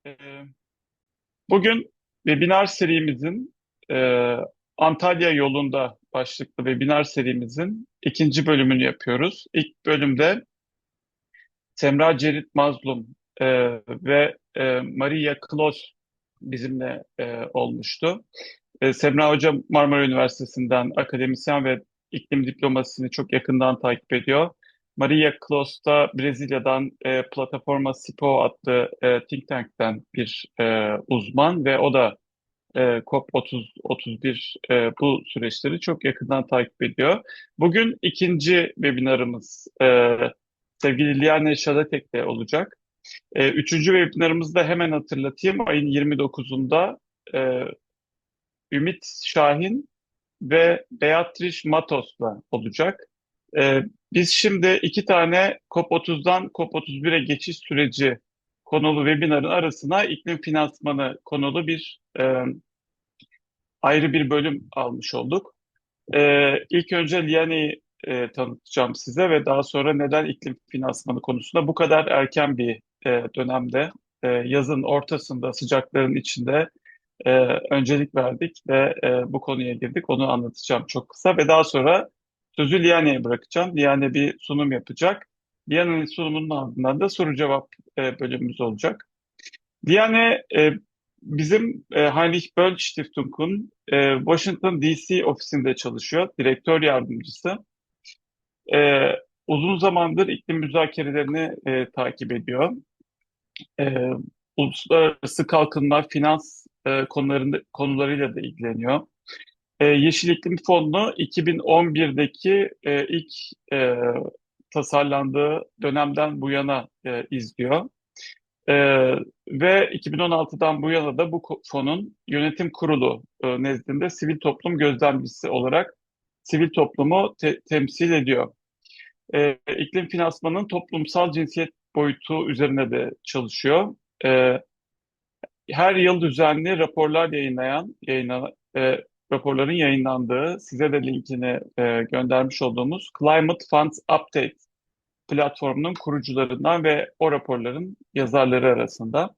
Ee, Bugün webinar serimizin e, Antalya yolunda başlıklı webinar serimizin ikinci bölümünü yapıyoruz. İlk bölümde Semra Cerit Mazlum ve Maria Klos bizimle olmuştu. Semra Hoca Marmara Üniversitesi'nden akademisyen ve iklim diplomasisini çok yakından takip ediyor. Maria Klos da Brezilya'dan Plataforma SIPO adlı think tank'ten bir uzman ve o da COP30-31 bu süreçleri çok yakından takip ediyor. Bugün ikinci webinarımız sevgili Liane Schalatek olacak. Üçüncü webinarımızı da hemen hatırlatayım. Ayın 29'unda e, Ümit Şahin ve Beatrice Matos'la olacak. Ee, Biz şimdi iki tane COP30'dan COP31'e geçiş süreci konulu webinarın arasına iklim finansmanı konulu bir ayrı bir bölüm almış olduk. İlk önce Liane'yi tanıtacağım size ve daha sonra neden iklim finansmanı konusunda bu kadar erken bir dönemde, yazın ortasında, sıcakların içinde e, öncelik verdik ve bu konuya girdik. Onu anlatacağım çok kısa ve daha sonra sözü Liane'ye bırakacağım. Liane bir sunum yapacak. Liane'nin sunumunun ardından da soru cevap bölümümüz olacak. Liane bizim Heinrich Böll Stiftung'un Washington DC ofisinde çalışıyor. Direktör yardımcısı. E, Uzun zamandır iklim müzakerelerini takip ediyor. E, Uluslararası kalkınma, finans konularıyla da ilgileniyor. Yeşil İklim Fonu'nu 2011'deki ilk e, tasarlandığı dönemden bu yana izliyor. Ve 2016'dan bu yana da bu fonun yönetim kurulu nezdinde sivil toplum gözlemcisi olarak sivil toplumu temsil ediyor. İklim finansmanının toplumsal cinsiyet boyutu üzerine de çalışıyor. E, Her yıl düzenli raporlar raporların yayınlandığı, size de linkini göndermiş olduğumuz Climate Funds Update platformunun kurucularından ve o raporların yazarları arasında.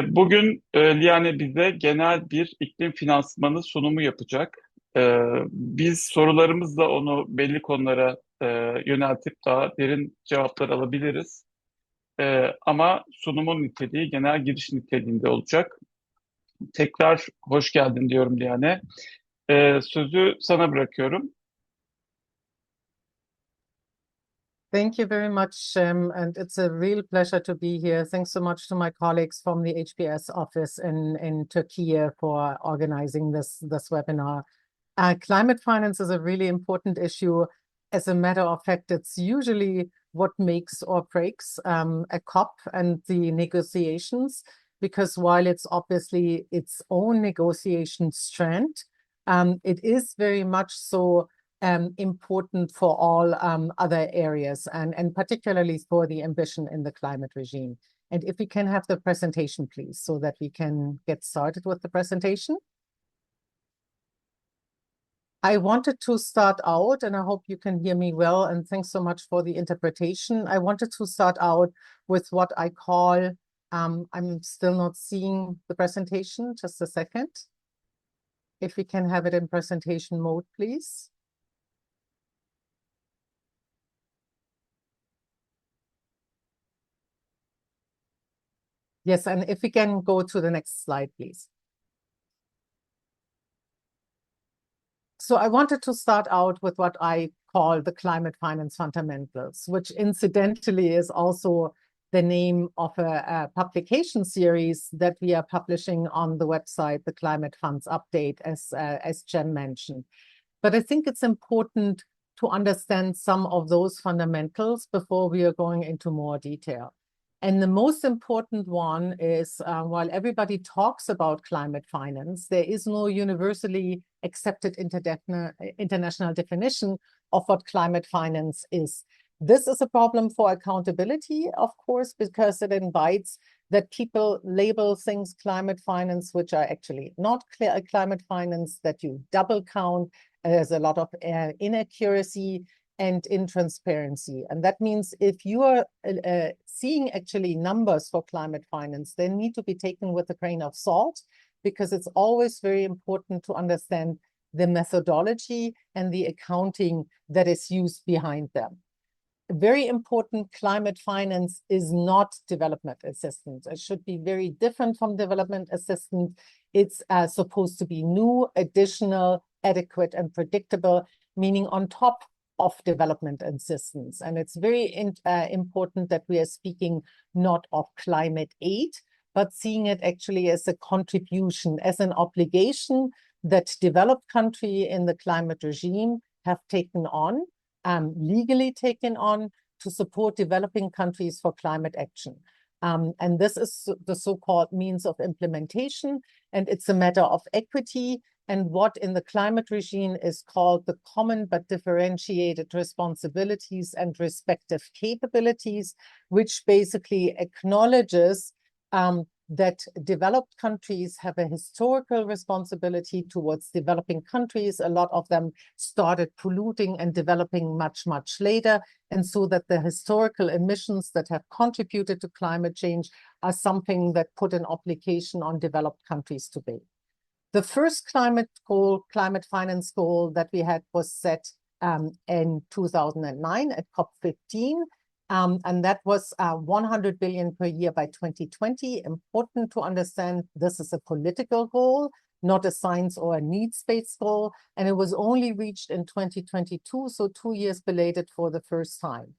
Bugün Liane bize genel bir iklim finansmanı sunumu yapacak. Biz sorularımızla onu belli konulara yöneltip daha derin cevaplar alabiliriz. Ama sunumun niteliği genel giriş niteliğinde olacak. Tekrar hoş geldin diyorum Liane. Sözü sana bırakıyorum. Thank you very much, Shem, and it's a real pleasure to be here. Thanks so much to my colleagues from the HBS office in Turkey for organizing this webinar. Climate finance is a really important issue. As a matter of fact, it's usually what makes or breaks a COP and the negotiations, because while it's obviously its own negotiation strand, it is very much so important for all other areas, and particularly for the ambition in the climate regime. And if we can have the presentation, please, so that we can get started with the presentation. I wanted to start out, and I hope you can hear me well, and thanks so much for the interpretation. I wanted to start out with what I call, I'm still not seeing the presentation, just a second. If we can have it in presentation mode, please. Yes, and if we can go to the next slide, please. So I wanted to start out with what I call the climate finance fundamentals, which incidentally is also the name of a publication series that we are publishing on the website, the Climate Funds Update, as Jem mentioned. But I think it's important to understand some of those fundamentals before we are going into more detail. And the most important one is, while everybody talks about climate finance, there is no universally accepted international definition of what climate finance is. This is a problem for accountability, of course, because it invites that people label things climate finance, which are actually not climate finance, that you double count. There's a lot of inaccuracy and in transparency. And that means if you are seeing actually numbers for climate finance, they need to be taken with a grain of salt, because it's always very important to understand the methodology and the accounting that is used behind them. Very important, climate finance is not development assistance. It should be very different from development assistance. It's supposed to be new, additional, adequate, and predictable, meaning on top of development assistance. And it's very important that we are speaking not of climate aid, but seeing it actually as a contribution, as an obligation that developed countries in the climate regime have taken on, legally taken on, to support developing countries for climate action. And this is the so-called means of implementation, and it's a matter of equity and what in the climate regime is called the common but differentiated responsibilities and respective capabilities, which basically acknowledges that developed countries have a historical responsibility towards developing countries. A lot of them started polluting and developing much, much later. And so that the historical emissions that have contributed to climate change are something that put an obligation on developed countries to pay. The first climate goal, climate finance goal that we had was set in 2009 at COP15. And that was 100 billion per year by 2020. Important to understand, this is a political goal, not a science or a needs-based goal. And it was only reached in 2022, so 2 years belated for the first time.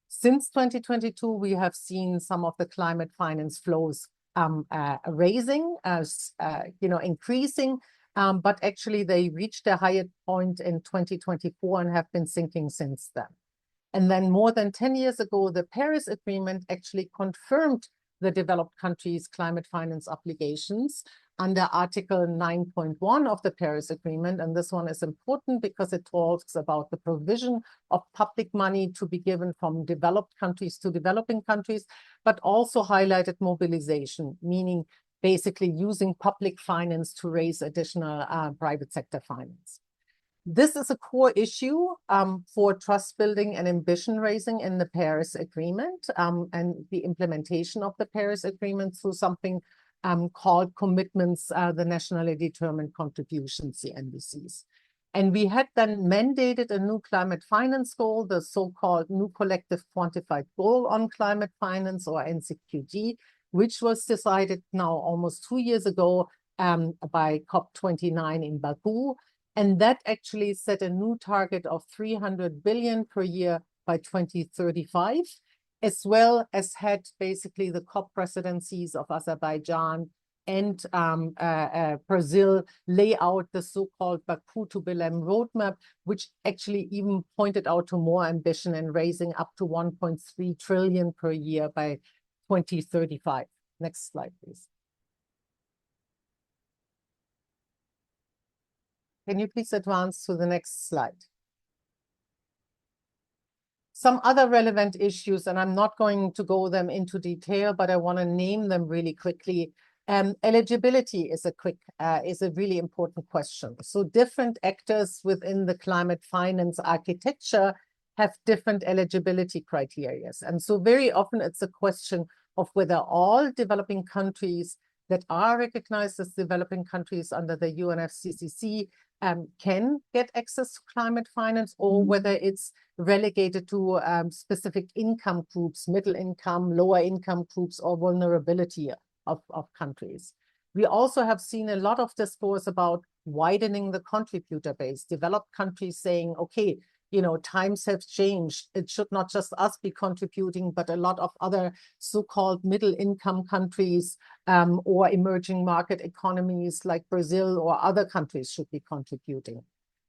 Since 2022, we have seen some of the climate finance flows increasing, but actually they reached their highest point in 2024 and have been sinking since then. And then more than 10 years ago, the Paris Agreement actually confirmed the developed countries' climate finance obligations under Article 9.1 of the Paris Agreement. And this one is important because it talks about the provision of public money to be given from developed countries to developing countries, but also highlighted mobilization, meaning basically using public finance to raise additional private sector finance. This is a core issue for trust building and ambition raising in the Paris Agreement and the implementation of the Paris Agreement through something called commitments, the nationally determined contributions, the NDCs. And we had then mandated a new climate finance goal, the so-called new Collective Quantified Goal on Climate Finance, or NCQG, which was decided now almost 2 years ago by COP29 in Baku. And that actually set a new target of 300 billion per year by 2035, as well as had basically the COP presidencies of Azerbaijan and Brazil lay out the so-called Baku-to-Belém roadmap, which actually even pointed out to more ambition and raising up to 1.3 trillion per year by 2035. Next slide, please. Can you please advance to the next slide? Some other relevant issues, and I'm not going to go them into detail, but I want to name them really quickly. Eligibility is a really important question. So different actors within the climate finance architecture have different eligibility criteria. And so very often it's a question of whether all developing countries that are recognized as developing countries under the UNFCCC can get access to climate finance, or whether it's relegated to specific income groups, middle income, lower income groups, or vulnerability of countries. We also have seen a lot of discourse about widening the contributor base, developed countries saying, okay, you know, times have changed. It should not just us be contributing, but a lot of other so-called middle income countries or emerging market economies like Brazil or other countries should be contributing.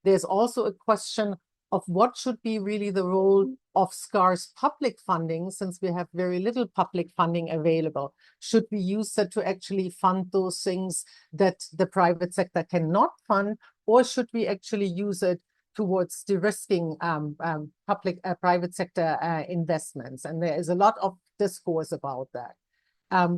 There's also a question of what should be really the role of scarce public funding, since we have very little public funding available. Should we use that to actually fund those things that the private sector cannot fund, or should we actually use it towards de-risking private sector investments? And there is a lot of discourse about that.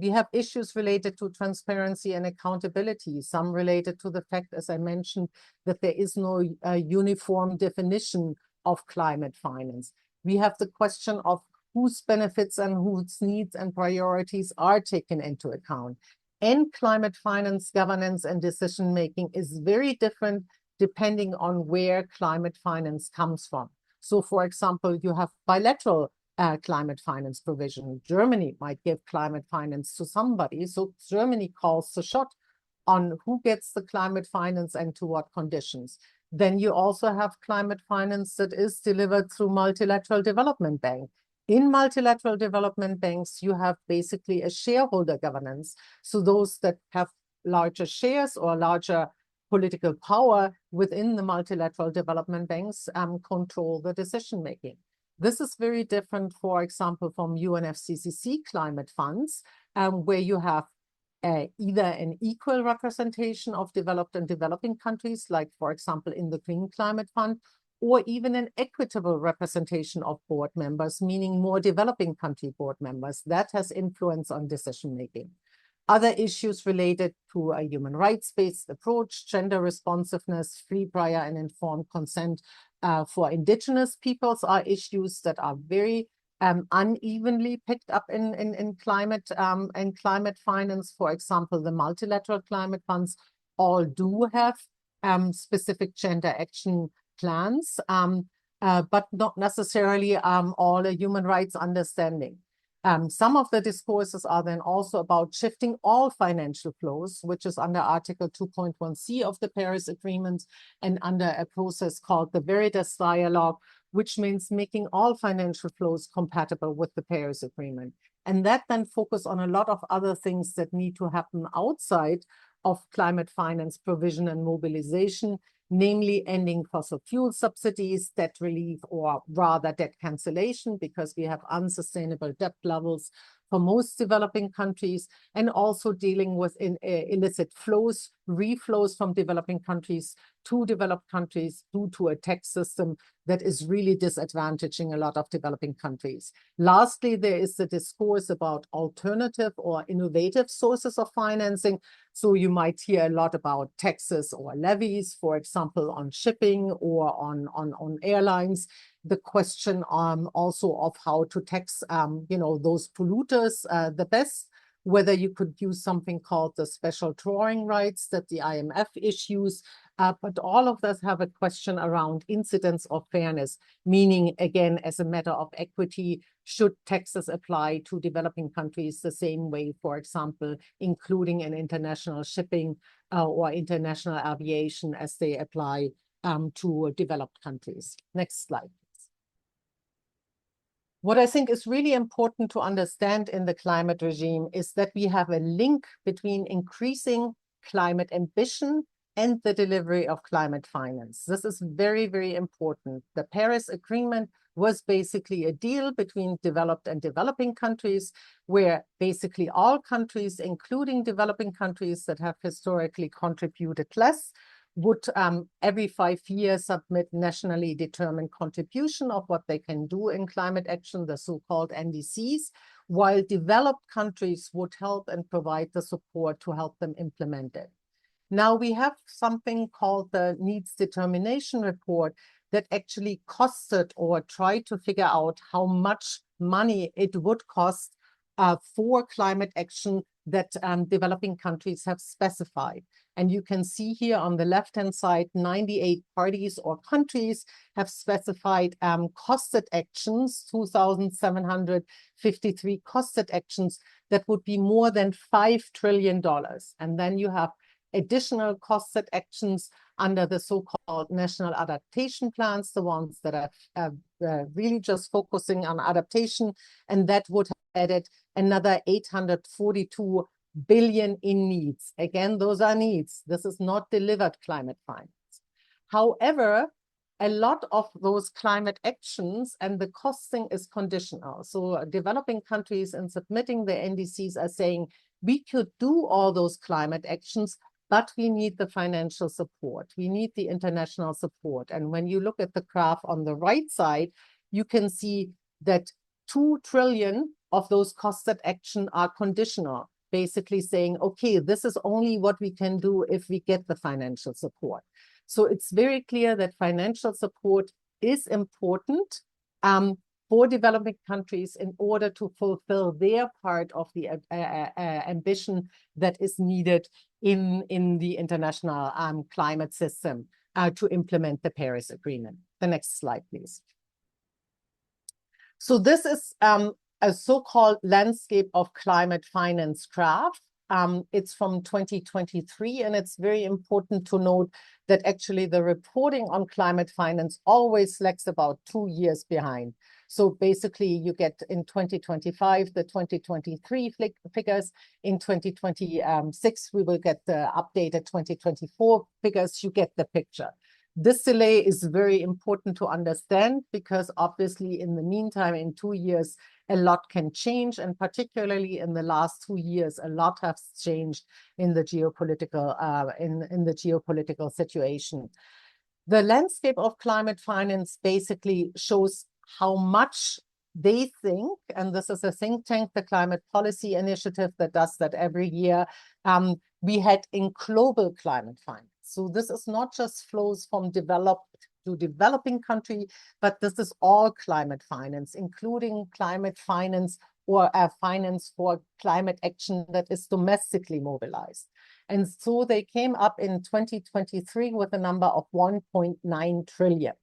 We have issues related to transparency and accountability, some related to the fact, as I mentioned, that there is no uniform definition of climate finance. We have the question of whose benefits and whose needs and priorities are taken into account. And climate finance governance and decision-making is very different depending on where climate finance comes from. So, for example, you have bilateral climate finance provision. Germany might give climate finance to somebody. So Germany calls the shot on who gets the climate finance and to what conditions. Then you also have climate finance that is delivered through multilateral development bank. In multilateral development banks, you have basically a shareholder governance. So those that have larger shares or larger political power within the multilateral development banks control the decision making. This is very different, for example, from UNFCCC climate funds, where you have either an equal representation of developed and developing countries, like, for example, in the Green Climate Fund, or even an equitable representation of board members, meaning more developing country board members. That has influence on decision making. Other issues related to a human rights-based approach, gender responsiveness, free, prior, and informed consent for indigenous peoples are issues that are very unevenly picked up in climate and climate finance. For example, the multilateral climate funds all do have specific gender action plans, but not necessarily all a human rights understanding. Some of the discourses are then also about shifting all financial flows, which is under Article 2.1c of the Paris Agreement and under a process called the Veritas Dialogue, which means making all financial flows compatible with the Paris Agreement. And that then focus on a lot of other things that need to happen outside of climate finance provision and mobilization, namely ending fossil fuel subsidies, debt relief, or rather debt cancellation, because we have unsustainable debt levels for most developing countries, and also dealing with illicit flows, reflows from developing countries to developed countries due to a tax system that is really disadvantaging a lot of developing countries. Lastly, there is the discourse about alternative or innovative sources of financing. So you might hear a lot about taxes or levies, for example, on shipping or on airlines. The question also of how to tax, those polluters the best, whether you could use something called the special drawing rights that the IMF issues. But all of us have a question around incidence of fairness, meaning, again, as a matter of equity, should taxes apply to developing countries the same way, for example, including in international shipping or international aviation as they apply to developed countries. Next slide. What I think is really important to understand in the climate regime is that we have a link between increasing climate ambition and the delivery of climate finance. This is very, very important. The Paris Agreement was basically a deal between developed and developing countries, where basically all countries, including developing countries that have historically contributed less, would every 5 years submit nationally determined contribution of what they can do in climate action, the so-called NDCs, while developed countries would help and provide the support to help them implement it. Now we have something called the Needs Determination Report that actually costed or tried to figure out how much money it would cost for climate action that developing countries have specified. And you can see here on the left-hand side, 98 parties or countries have specified costed actions, 2,753 costed actions that would be more than $5 trillion. And then you have additional costed actions under the so-called national adaptation plans, the ones that are really just focusing on adaptation, and that would have added another 842 billion in needs. Again, those are needs. This is not delivered climate finance. However, a lot of those climate actions and the costing is conditional. So developing countries in submitting the NDCs are saying, we could do all those climate actions, but we need the financial support. We need the international support. And when you look at the graph on the right side, you can see that 2 trillion of those costed action are conditional, basically saying, okay, this is only what we can do if we get the financial support. So it's very clear that financial support is important for developing countries in order to fulfill their part of the ambition that is needed in the international climate system to implement the Paris Agreement. The next slide, please. So this is a so-called landscape of climate finance graph. It's from 2023, and it's very important to note that actually the reporting on climate finance always lags about 2 years behind. So basically you get in 2025, the 2023 figures. In 2026, we will get the updated 2024 figures. You get the picture. This delay is very important to understand because obviously in the meantime, in 2 years, a lot can change, and particularly in the last 2 years, a lot has changed in the geopolitical in the geopolitical situation. The landscape of climate finance basically shows how much they think, and this is a think tank, the Climate Policy Initiative, that does that every year. We had in global climate finance. So this is not just flows from developed to developing country, but this is all climate finance, including climate finance or finance for climate action that is domestically mobilized. And so they came up in 2023 with a number of 1.9 trillion.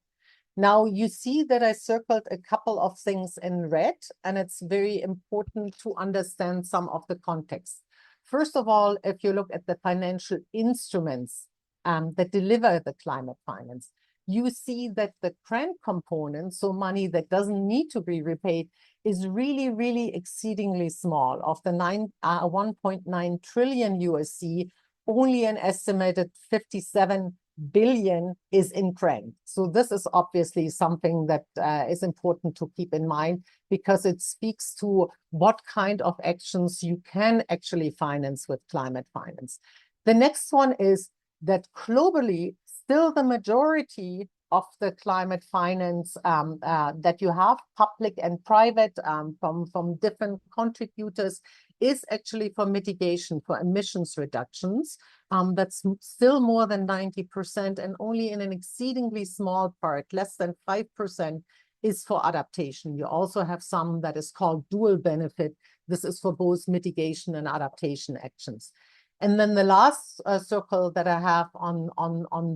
Now you see that I circled a couple of things in red, and it's very important to understand some of the context. First of all, if you look at the financial instruments that deliver the climate finance, you see that the grant component, so money that doesn't need to be repaid, is really, really exceedingly small. Of the 1.9 trillion USD, only an estimated 57 billion is in grant. So this is obviously something that is important to keep in mind because it speaks to what kind of actions you can actually finance with climate finance. The next one is that globally, still the majority of the climate finance that you have, public and private, from different contributors, is actually for mitigation, for emissions reductions. That's still more than 90%, and only in an exceedingly small part, less than 5%, is for adaptation. You also have some that is called dual benefit. This is for both mitigation and adaptation actions. And then the last circle that I have on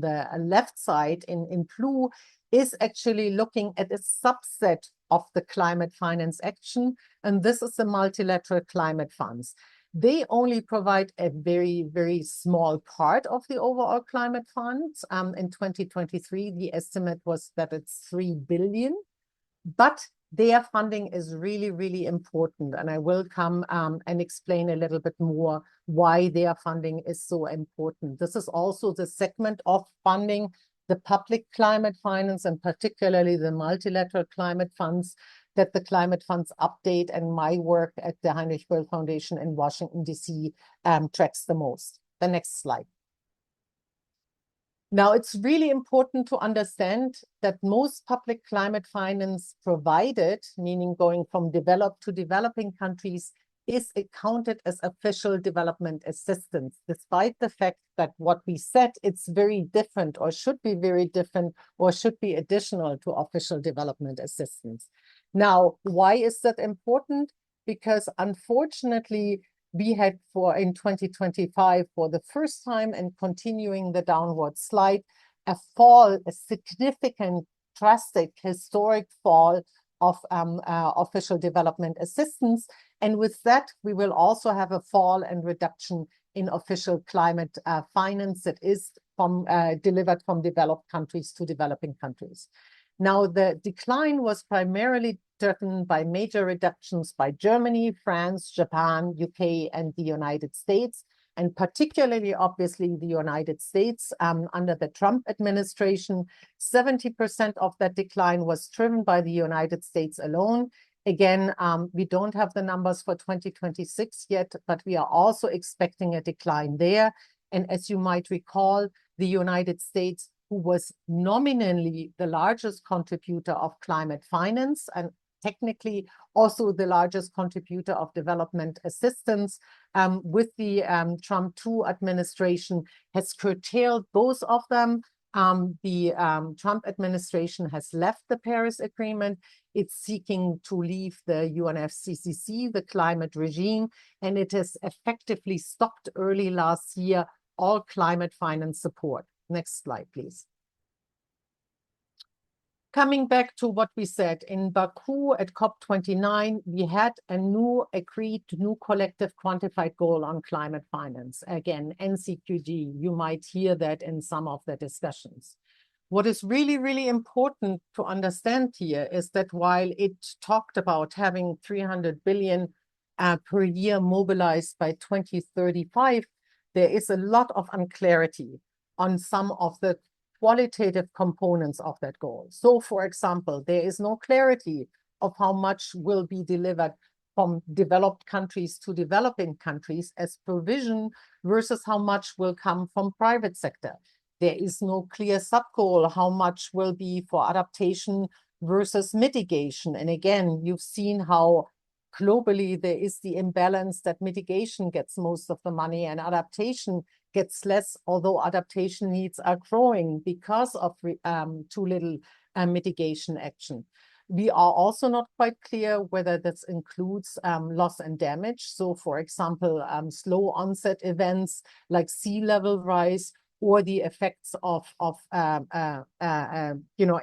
the left side in blue is actually looking at a subset of the climate finance action. And this is the multilateral climate funds. They only provide a very, very small part of the overall climate funds. In 2023, the estimate was that it's 3 billion. But their funding is really, really important. And I will come and explain a little bit more why their funding is so important. This is also the segment of funding, the public climate finance, and particularly the multilateral climate funds, that the climate funds update and my work at the Heinrich Böll Foundation in Washington, D.C. tracks the most. The next slide. Now, it's really important to understand that most public climate finance provided, meaning going from developed to developing countries, is accounted as official development assistance, despite the fact that what we said, it's very different or should be very different or should be additional to official development assistance. Now, why is that important? Because unfortunately, we had in 2025, for the first time and continuing the downward slide, a significant, drastic, historic fall of official development assistance. And with that, we will also have a fall and reduction in official climate finance that is delivered from developed countries to developing countries. Now, the decline was primarily driven by major reductions by Germany, France, Japan, UK, and the United States, and particularly, obviously, the United States under the Trump administration. 70% of that decline was driven by the United States alone. Again, we don't have the numbers for 2026 yet, but we are also expecting a decline there. And as you might recall, the United States, who was nominally the largest contributor of climate finance and technically also the largest contributor of development assistance, with the Trump 2 administration, has curtailed both of them. The Trump administration has left the Paris Agreement. It's seeking to leave the UNFCCC, the climate regime, and it has effectively stopped early last year all climate finance support. Next slide, please. Coming back to what we said, in Baku at COP29, we had a new collective quantified goal on climate finance. Again, NCQG, you might hear that in some of the discussions. What is really, really important to understand here is that while it talked about having 300 billion per year mobilized by 2035, there is a lot of unclarity on some of the qualitative components of that goal. So, for example, there is no clarity of how much will be delivered from developed countries to developing countries as provision versus how much will come from private sector. There is no clear sub-goal, how much will be for adaptation versus mitigation. And again, you've seen how globally there is the imbalance that mitigation gets most of the money and adaptation gets less, although adaptation needs are growing because of too little mitigation action. We are also not quite clear whether this includes loss and damage. So, for example, slow onset events like sea level rise or the effects of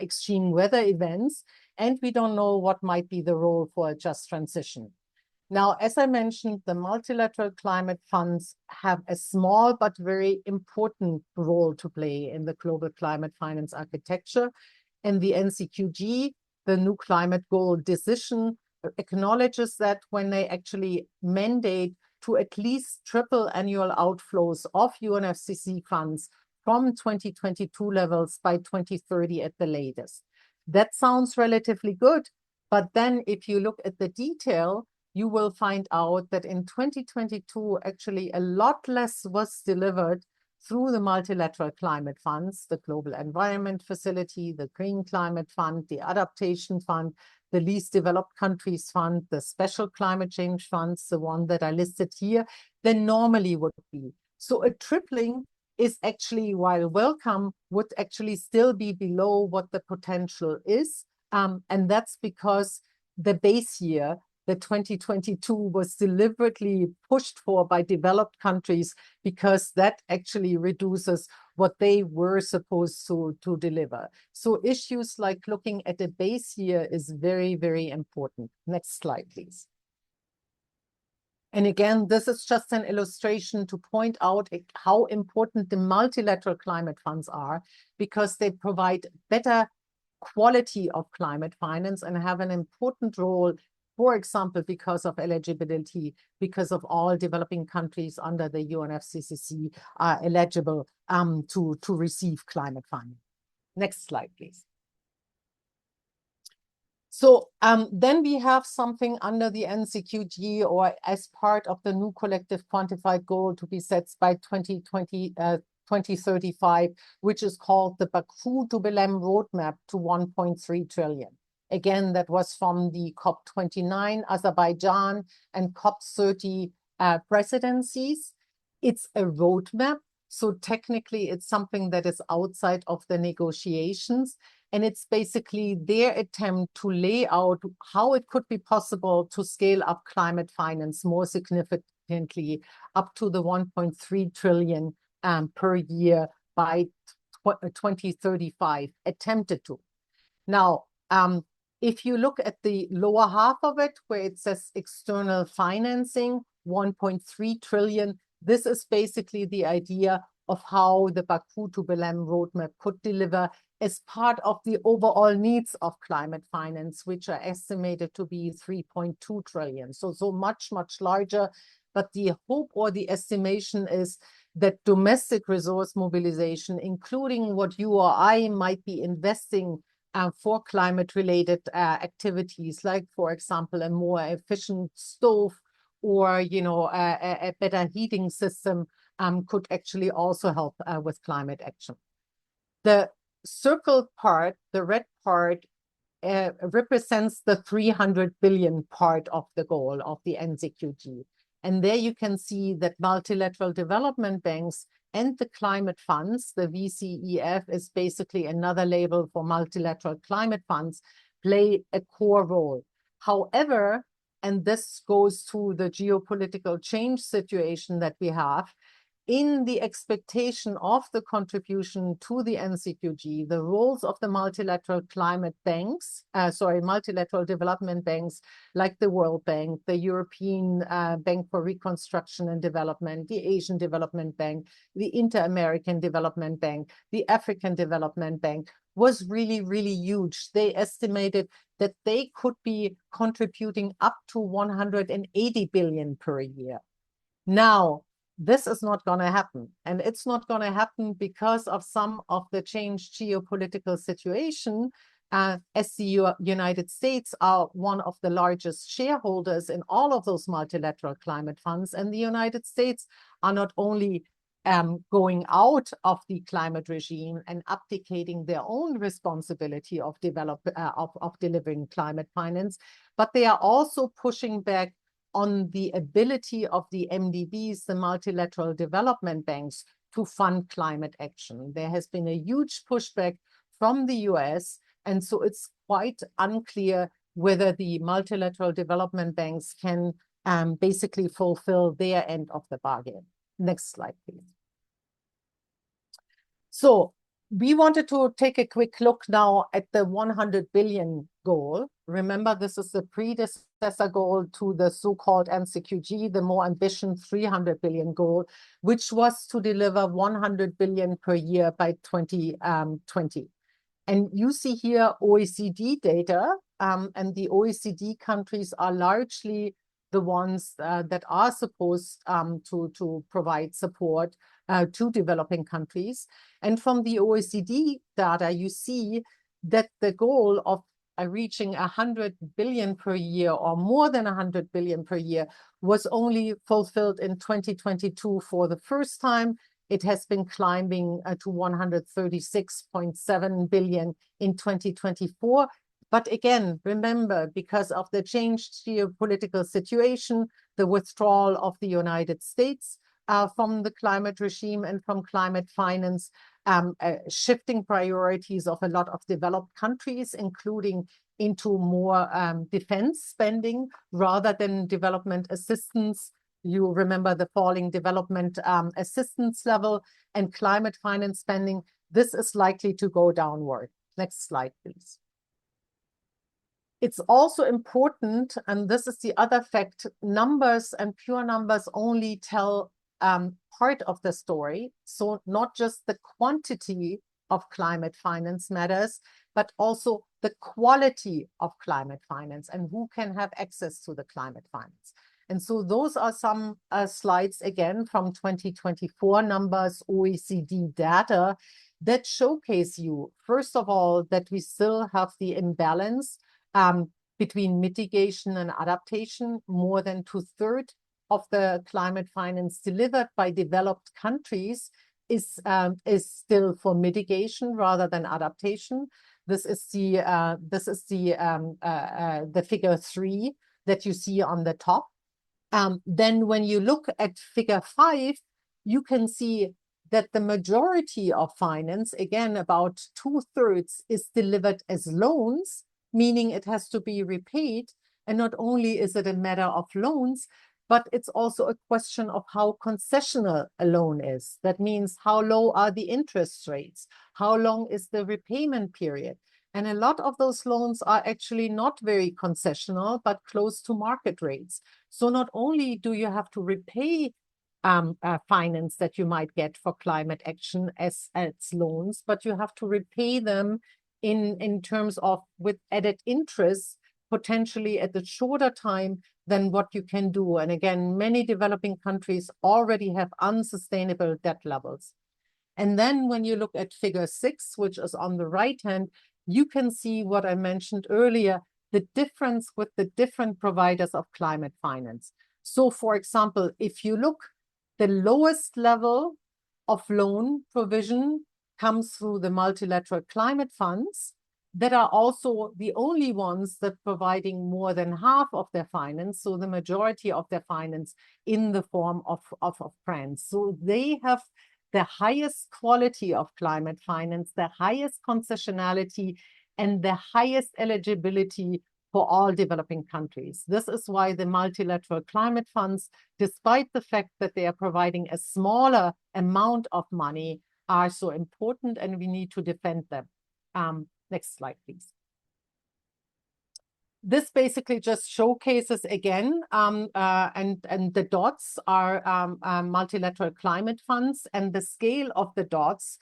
extreme weather events. And we don't know what might be the role for a just transition. Now, as I mentioned, the multilateral climate funds have a small but very important role to play in the global climate finance architecture. And the NCQG, the new climate goal decision, acknowledges that when they actually mandate to at least triple annual outflows of UNFCCC funds from 2022 levels by 2030 at the latest. That sounds relatively good, but then if you look at the detail, you will find out that in 2022, actually a lot less was delivered through the multilateral climate funds, the Global Environment Facility, the Green Climate Fund, the Adaptation Fund, the Least Developed Countries Fund, the Special Climate Change Funds, the one that I listed here, than normally would be. So a tripling is actually, while welcome, would actually still be below what the potential is. And that's because the base year, the 2022, was deliberately pushed for by developed countries because that actually reduces what they were supposed to deliver. So issues like looking at the base year is very, very important. Next slide, please. And again, this is just an illustration to point out how important the multilateral climate funds are, because they provide better quality of climate finance and have an important role, for example, because of eligibility, because of all developing countries under the UNFCCC are eligible to receive climate funding. Next slide, please. So then we have something under the NCQG or as part of the new collective quantified goal to be set by 2035, which is called the Baku-to-Belém roadmap to 1.3 trillion. Again, that was from the COP29 Azerbaijan and COP30 presidencies. It's a roadmap. So technically, it's something that is outside of the negotiations. And it's basically their attempt to lay out how it could be possible to scale up climate finance more significantly up to the 1.3 trillion per year by 2035, attempted to. Now, if you look at the lower half of it, where it says external financing, 1.3 trillion, this is basically the idea of how the Baku-to-Belém roadmap could deliver as part of the overall needs of climate finance, which are estimated to be 3.2 trillion. So much, much larger. But the hope or the estimation is that domestic resource mobilization, including what you or I might be investing for climate-related activities, like, for example, a more efficient stove or, a better heating system, could actually also help with climate action. The circled part, the red part, represents the 300 billion part of the goal of the NCQG. And there you can see that multilateral development banks and the climate funds, the VCEF is basically another label for multilateral climate funds, play a core role. However, and this goes to the geopolitical change situation that we have, in the expectation of the contribution to the NCQG, the roles of the multilateral climate banks, multilateral development banks like the World Bank, the European Bank for Reconstruction and Development, the Asian Development Bank, the Inter-American Development Bank, the African Development Bank, was really, really huge. They estimated that they could be contributing up to 180 billion per year. Now, this is not going to happen. And it's not going to happen because of some of the changed geopolitical situation. As the United States are one of the largest shareholders in all of those multilateral climate funds. And the United States are not only going out of the climate regime and abdicating their own responsibility of delivering climate finance, but they are also pushing back on the ability of the MDBs, the multilateral development banks, to fund climate action. There has been a huge pushback from the US, and so it's quite unclear whether the multilateral development banks can basically fulfill their end of the bargain. Next slide, please. So we wanted to take a quick look now at the 100 billion goal. Remember, this is the predecessor goal to the so-called NCQG, the more ambitious 300 billion goal, which was to deliver 100 billion per year by 2020. And you see here OECD data, and the OECD countries are largely the ones that are supposed to provide support to developing countries. And from the OECD data, you see that the goal of reaching 100 billion per year or more than 100 billion per year was only fulfilled in 2022 for the first time. It has been climbing to 136.7 billion in 2024. But again, remember, because of the changed geopolitical situation, the withdrawal of the United States from the climate regime and from climate finance, shifting priorities of a lot of developed countries, including into more defense spending rather than development assistance. You remember the falling development assistance level and climate finance spending. This is likely to go downward. Next slide, please. It's also important, and this is the other fact, numbers and pure numbers only tell part of the story. So not just the quantity of climate finance matters, but also the quality of climate finance and who can have access to the climate finance. And so those are some slides, again, from 2024 numbers, OECD data, that showcase you, first of all, that we still have the imbalance between mitigation and adaptation. More than 2/3 of the climate finance delivered by developed countries is still for mitigation rather than adaptation. This is the figure 3 that you see on the top. Then when you look at figure 5, you can see that the majority of finance, again, about 2/3, is delivered as loans, meaning it has to be repaid. And not only is it a matter of loans, but it's also a question of how concessional a loan is. That means how low are the interest rates? How long is the repayment period? And a lot of those loans are actually not very concessional, but close to market rates. So not only do you have to repay finance that you might get for climate action as loans, but you have to repay them in terms of with added interest, potentially at a shorter time than what you can do. And again, many developing countries already have unsustainable debt levels. And then when you look at figure 6, which is on the right hand, you can see what I mentioned earlier, the difference with the different providers of climate finance. So for example, if you look, the lowest level of loan provision comes through the multilateral climate funds that are also the only ones that providing more than half of their finance, so the majority of their finance in the form of grants. So they have the highest quality of climate finance, the highest concessionality, and the highest eligibility for all developing countries. This is why the multilateral climate funds, despite the fact that they are providing a smaller amount of money, are so important, and we need to defend them. Next slide, please. This basically just showcases again, and the dots are multilateral climate funds, and the scale of the dots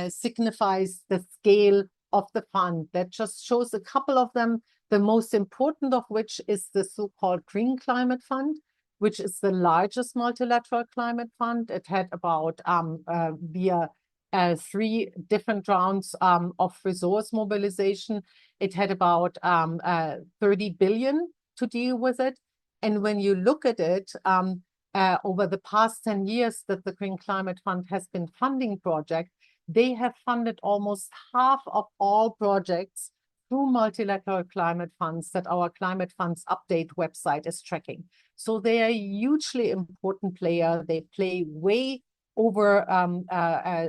signifies the scale of the fund. That just shows a couple of them, the most important of which is the so-called Green Climate Fund, which is the largest multilateral climate fund. It had about, via 3 different rounds of resource mobilization, it had about 30 billion to deal with it. And when you look at it, over the past 10 years that the Green Climate Fund has been funding projects, they have funded almost half of all projects through multilateral climate funds that our Climate Funds Update website is tracking. So they are a hugely important player. They play way over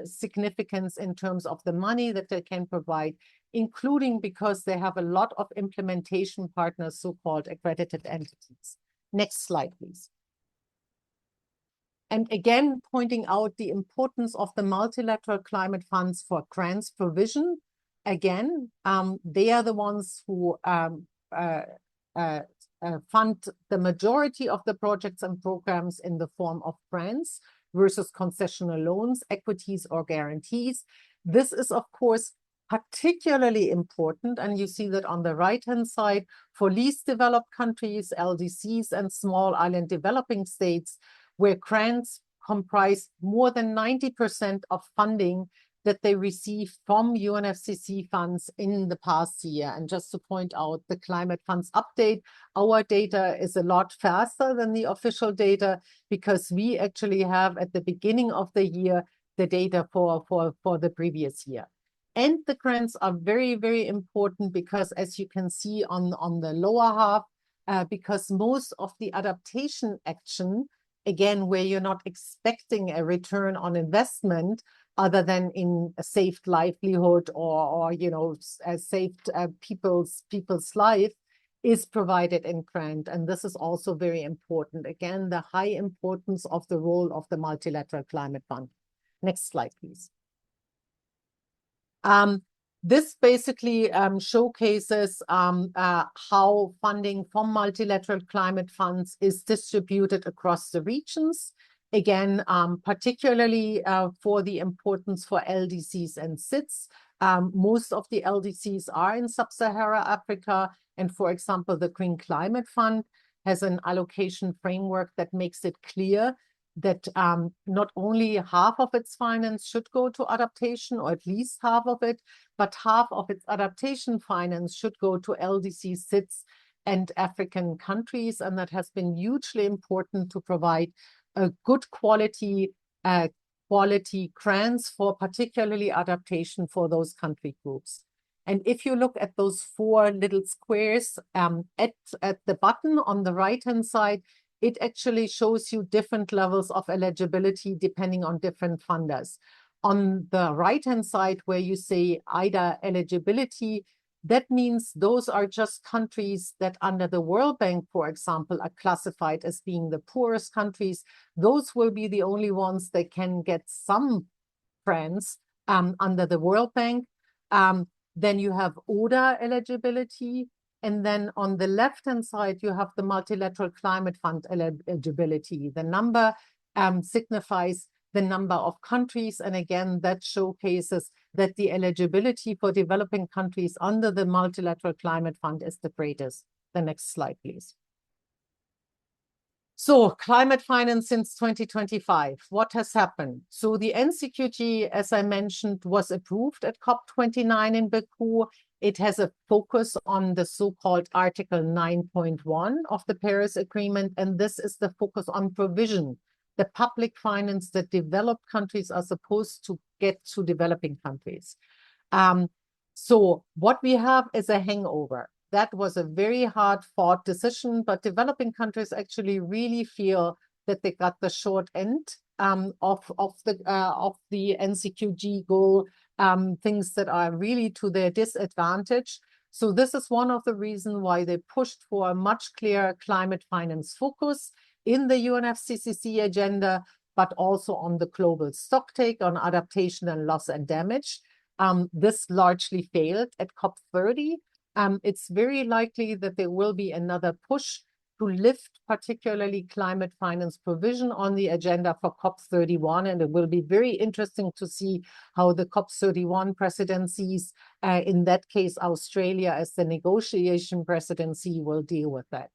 significance in terms of the money that they can provide, including because they have a lot of implementation partners, so-called accredited entities. Next slide, please. And again, pointing out the importance of the multilateral climate funds for grants provision. Again, they are the ones who fund the majority of the projects and programs in the form of grants versus concessional loans, equities, or guarantees. This is, of course, particularly important, and you see that on the right-hand side, for least developed countries, LDCs, and small island developing states, where grants comprise more than 90% of funding that they receive from UNFCCC funds in the past year. And just to point out the Climate Funds Update, our data is a lot faster than the official data because we actually have at the beginning of the year the data for the previous year. And the grants are very, very important because, as you can see on the lower half, because most of the adaptation action, again, where you're not expecting a return on investment other than in a saved livelihood or you know, saved people's life, is provided in grant. And this is also very important. Again, the high importance of the role of the Multilateral Climate Fund. Next slide, please. This basically showcases how funding from multilateral climate funds is distributed across the regions. Again, particularly for the importance for LDCs and SIDS. Most of the LDCs are in Sub-Saharan Africa. And for example, the Green Climate Fund has an allocation framework that makes it clear that not only half of its finance should go to adaptation, or at least half of it, but half of its adaptation finance should go to LDC, SIDS, and African countries. And that has been hugely important to provide a good quality grants for particularly adaptation for those country groups. And if you look at those 4 little squares at the button on the right-hand side, it actually shows you different levels of eligibility depending on different funders. On the right-hand side, where you say IDA eligibility, that means those are just countries that under the World Bank, for example, are classified as being the poorest countries. Those will be the only ones that can get some grants under the World Bank. Then you have ODA eligibility. And then on the left-hand side, you have the Multilateral Climate Fund eligibility. The number signifies the number of countries. And again, that showcases that the eligibility for developing countries under the Multilateral Climate Fund is the greatest. The next slide, please. So climate finance since 2025, what has happened? So the NCQG, as I mentioned, was approved at COP29 in Baku. It has a focus on the so-called Article 9.1 of the Paris Agreement, and this is the focus on provision, the public finance that developed countries are supposed to get to developing countries. So what we have is a hangover. That was a very hard-fought decision, but developing countries actually really feel that they got the short end of the NCQG goal, things that are really to their disadvantage. So this is one of the reasons why they pushed for a much clearer climate finance focus in the UNFCCC agenda, but also on the global stocktake, on adaptation and loss and damage. This largely failed at COP30. It's very likely that there will be another push to lift particularly climate finance provision on the agenda for COP31, and it will be very interesting to see how the COP31 presidencies, in that case Australia as the negotiation presidency, will deal with that.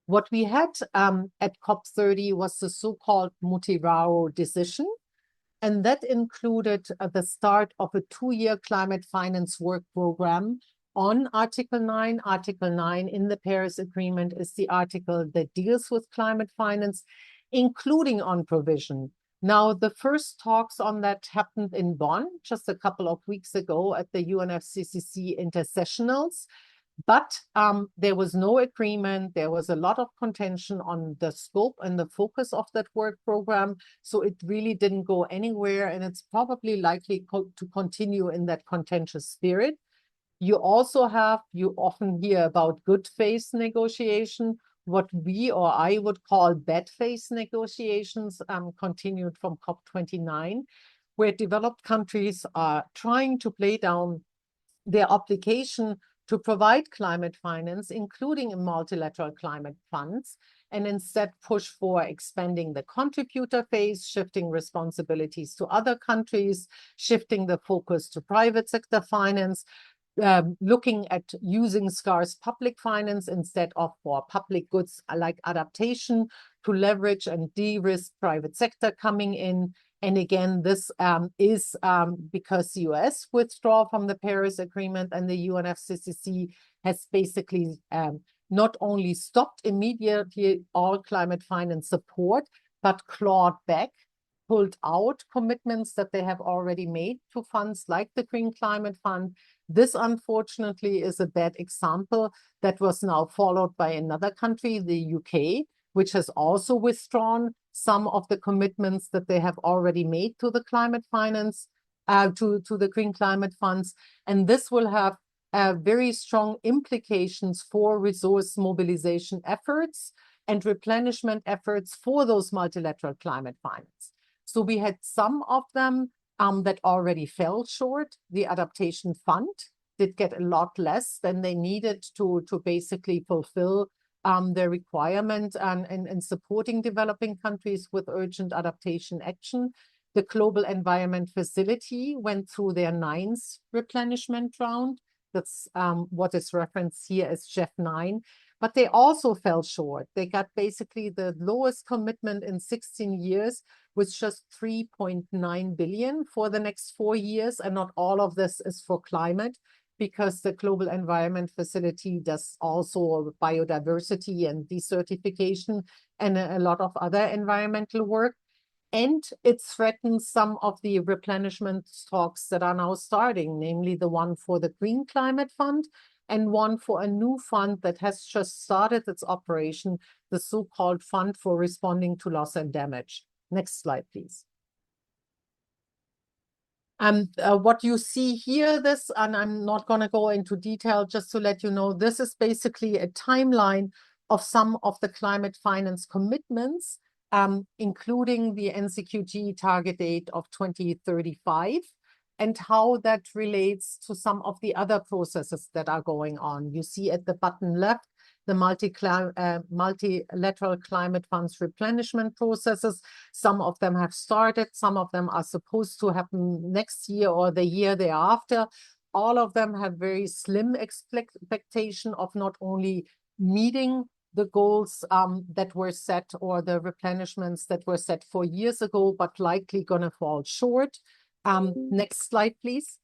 What we had at COP30 was the so-called Mutirao decision, and that included the start of a 2-year climate finance work program on Article 9. Article 9 in the Paris Agreement is the article that deals with climate finance, including on provision. Now, the first talks on that happened in Bonn just a couple of weeks ago at the UNFCCC intersessionals, but there was no agreement. There was a lot of contention on the scope and the focus of that work program, so it really didn't go anywhere, and it's probably likely to continue in that contentious spirit. You often hear about good faith negotiation. What we or I would call bad faith negotiations continued from COP29, where developed countries are trying to play down their obligation to provide climate finance, including in multilateral climate funds, and instead push for expanding the contributor phase, shifting responsibilities to other countries, shifting the focus to private sector finance, looking at using scarce public finance instead of for public goods like adaptation to leverage and de-risk private sector coming in. And again, this is because the US withdrew from the Paris Agreement, and the UNFCCC has basically not only stopped immediately all climate finance support, but clawed back, pulled out commitments that they have already made to funds like the Green Climate Fund. This, unfortunately, is a bad example that was now followed by another country, the UK, which has also withdrawn some of the commitments that they have already made to the climate finance, to the Green Climate Funds. And this will have very strong implications for resource mobilization efforts and replenishment efforts for those multilateral climate finance. So we had some of them that already fell short. The adaptation fund did get a lot less than they needed to basically fulfill the requirement and supporting developing countries with urgent adaptation action. The Global Environment Facility went through their 9th replenishment round. That's what is referenced here as GEF9. But they also fell short. They got basically the lowest commitment in 16 years, with just 3.9 billion for the next 4 years. And not all of this is for climate, because the Global Environment Facility does also biodiversity and desertification and a lot of other environmental work. And it threatens some of the replenishment talks that are now starting, namely the one for the Green Climate Fund and one for a new fund that has just started its operation, the so-called Fund for Responding to Loss and Damage. Next slide, please. What you see here, and I'm not going to go into detail, just to let you know, this is basically a timeline of some of the climate finance commitments, including the NCQG target date of 2035, and how that relates to some of the other processes that are going on. You see at the bottom left, the multilateral climate funds replenishment processes. Some of them have started, some of them are supposed to happen next year or the year thereafter. All of them have very slim expectation of not only meeting the goals that were set or the replenishments that were set 4 years ago, but likely going to fall short. Next slide, please.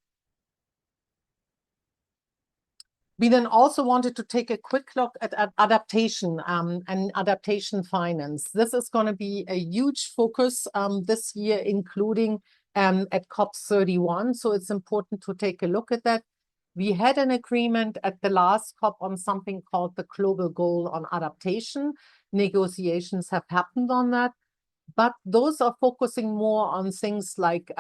We then also wanted to take a quick look at adaptation and adaptation finance. This is going to be a huge focus this year, including at COP31. So it's important to take a look at that. We had an agreement at the last COP on something called the Global Goal on Adaptation. Negotiations have happened on that. but those are focusing more on things like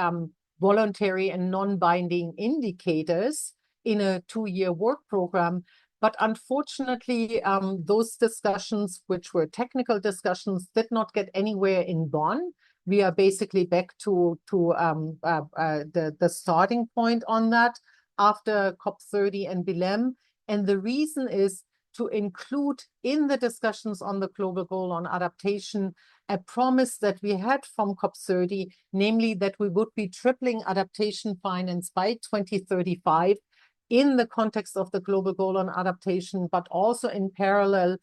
voluntary and non-binding indicators in a 2-year work program. But unfortunately, those discussions, which were technical discussions, did not get anywhere in Bonn. We are basically back to the starting point on that after COP30 and Belém. And the reason is to include in the discussions on the global goal on adaptation a promise that we had from COP30, namely that we would be tripling adaptation finance by 2035 in the context of the global goal on adaptation, but also in parallel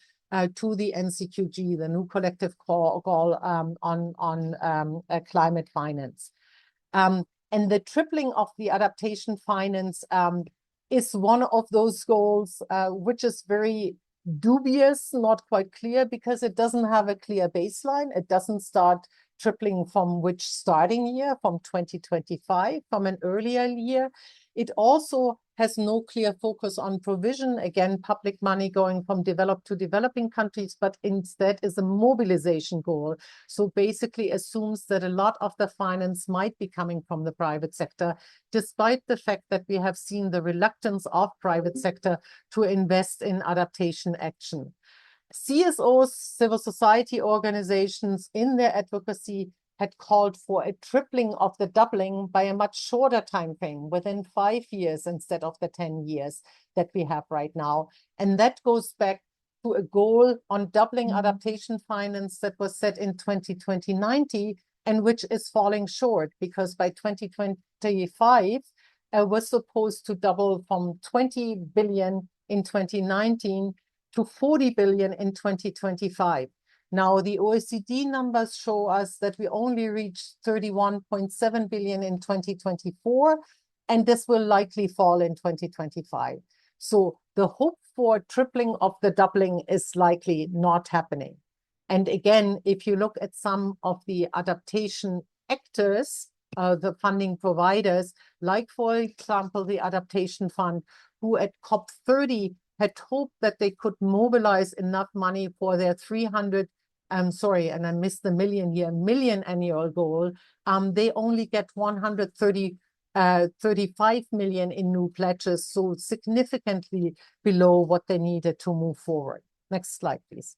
to the NCQG, the new collective goal on climate finance. And the tripling of the adaptation finance is one of those goals which is very dubious, not quite clear, because it doesn't have a clear baseline. It doesn't start tripling from which starting year, from 2025, from an earlier year. It also has no clear focus on provision, again, public money going from developed to developing countries, but instead is a mobilization goal. So basically assumes that a lot of the finance might be coming from the private sector, despite the fact that we have seen the reluctance of private sector to invest in adaptation action. CSOs, civil society organizations, in their advocacy had called for a tripling of the doubling by a much shorter time frame, within 5 years instead of the 10 years that we have right now. And that goes back to a goal on doubling adaptation finance that was set in 2020-90, and which is falling short, because by 2025, was supposed to double from 20 billion in 2019 to 40 billion in 2025. Now, the OECD numbers show us that we only reached 31.7 billion in 2024, and this will likely fall in 2025. So the hope for tripling of the doubling is likely not happening. And again, if you look at some of the adaptation actors, the funding providers, like, for example, the Adaptation Fund, who at COP30 had hoped that they could mobilize enough money for their 300, sorry, and I missed the million here, million annual goal. They only get 135 million in new pledges, so significantly below what they needed to move forward. Next slide, please.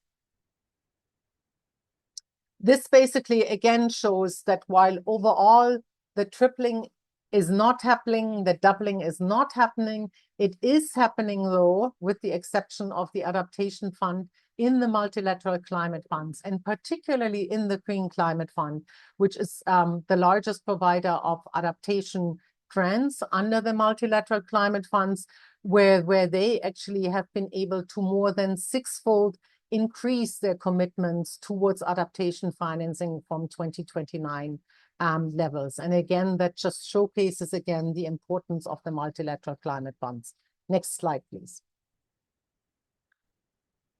This basically again shows that while overall the tripling is not happening, the doubling is not happening, it is happening though, with the exception of the Adaptation Fund in the multilateral climate funds, and particularly in the Green Climate Fund, which is the largest provider of adaptation grants under the multilateral climate funds, where they actually have been able to more than 6-fold increase their commitments towards adaptation financing from 2029 levels. And again, that just showcases again the importance of the multilateral climate funds. Next slide, please.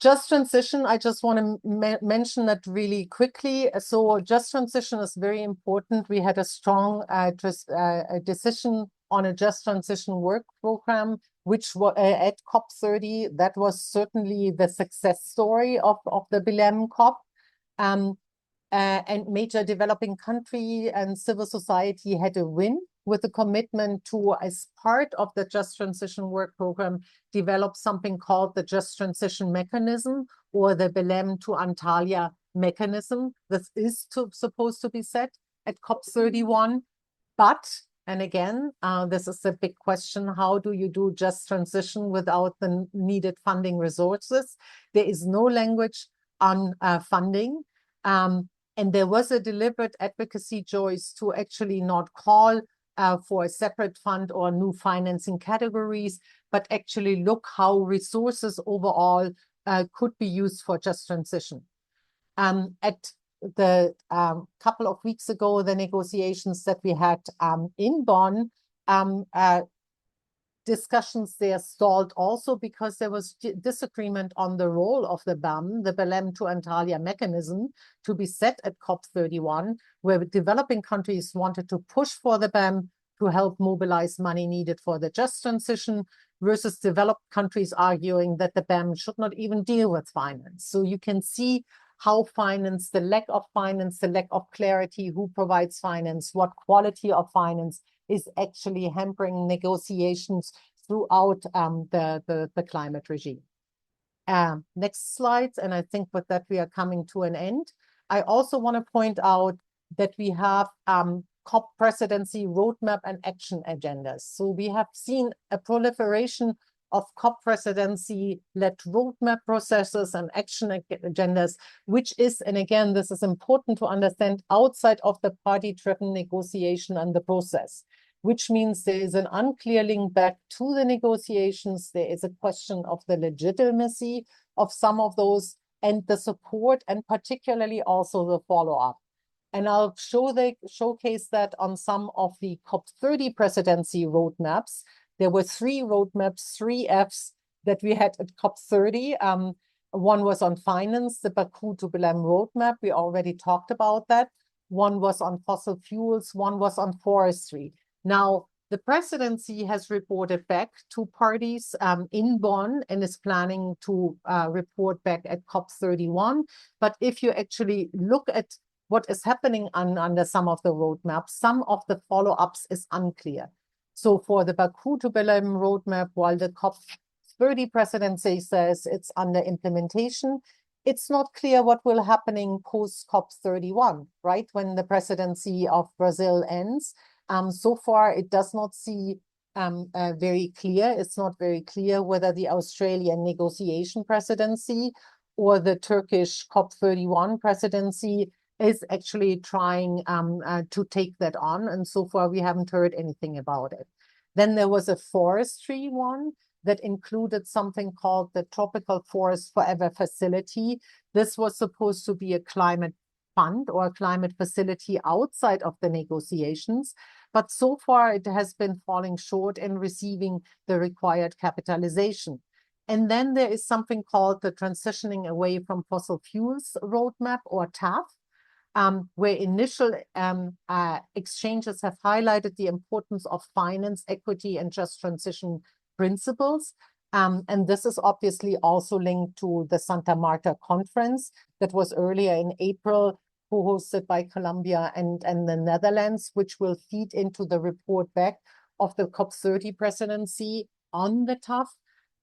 Just transition, I just want to mention that really quickly. So just transition is very important. We had a strong decision on a just transition work program, which was at COP30. That was certainly the success story of the Belém COP. And major developing country and civil society had a win with a commitment to, as part of the Just Transition Work Program, develop something called the Just Transition Mechanism, or the Belém to Antalya mechanism. This is supposed to be set at COP31. But, and again, this is a big question, how do you do just transition without the needed funding resources? There is no language on funding. And there was a deliberate advocacy choice to actually not call for a separate fund or new financing categories, but actually look how resources overall could be used for just transition. At the couple of weeks ago, the negotiations that we had in Bonn, discussions there stalled also because there was disagreement on the role of the BAM, the Belém to Antalya mechanism, to be set at COP31, where developing countries wanted to push for the BAM to help mobilize money needed for the just transition, versus developed countries arguing that the BAM should not even deal with finance. So you can see how finance, the lack of clarity, who provides finance, what quality of finance is actually hampering negotiations throughout the climate regime. Next slide, and I think with that we are coming to an end. I also want to point out that we have COP presidency roadmap and action agendas. So we have seen a proliferation of COP presidency-led roadmap processes and action agendas, which is, and again, this is important to understand, outside of the party-driven negotiation and the process, which means there is an unclear link back to the negotiations. There is a question of the legitimacy of some of those and the support, and particularly also the follow-up. And I'll showcase that on some of the COP30 presidency roadmaps. There were 3 roadmaps, 3 Fs that we had at COP30. One was on finance, the Baku-to-Belém roadmap. We already talked about that. One was on fossil fuels. One was on forestry. Now, the presidency has reported back to parties in Bonn and is planning to report back at COP31. But if you actually look at what is happening under some of the roadmaps, some of the follow-ups is unclear. So for the Baku-to-Belém roadmap, while the COP30 presidency says it's under implementation, it's not clear what will happen post COP31, right? When the presidency of Brazil ends. So far, it does not see very clear. It's not very clear whether the Australian negotiation presidency or the Turkish COP31 presidency is actually trying to take that on. And so far, we haven't heard anything about it. Then there was a forestry one that included something called the Tropical Forest Forever Facility. This was supposed to be a climate fund or a climate facility outside of the negotiations. But so far, it has been falling short in receiving the required capitalization. And then there is something called the Transitioning Away from Fossil Fuels Roadmap, or TAFF, where initial exchanges have highlighted the importance of finance, equity, and just transition principles. And this is obviously also linked to the Santa Marta conference that was earlier in April, co-hosted by Colombia and the Netherlands, which will feed into the report back of the COP30 presidency on the TAFF.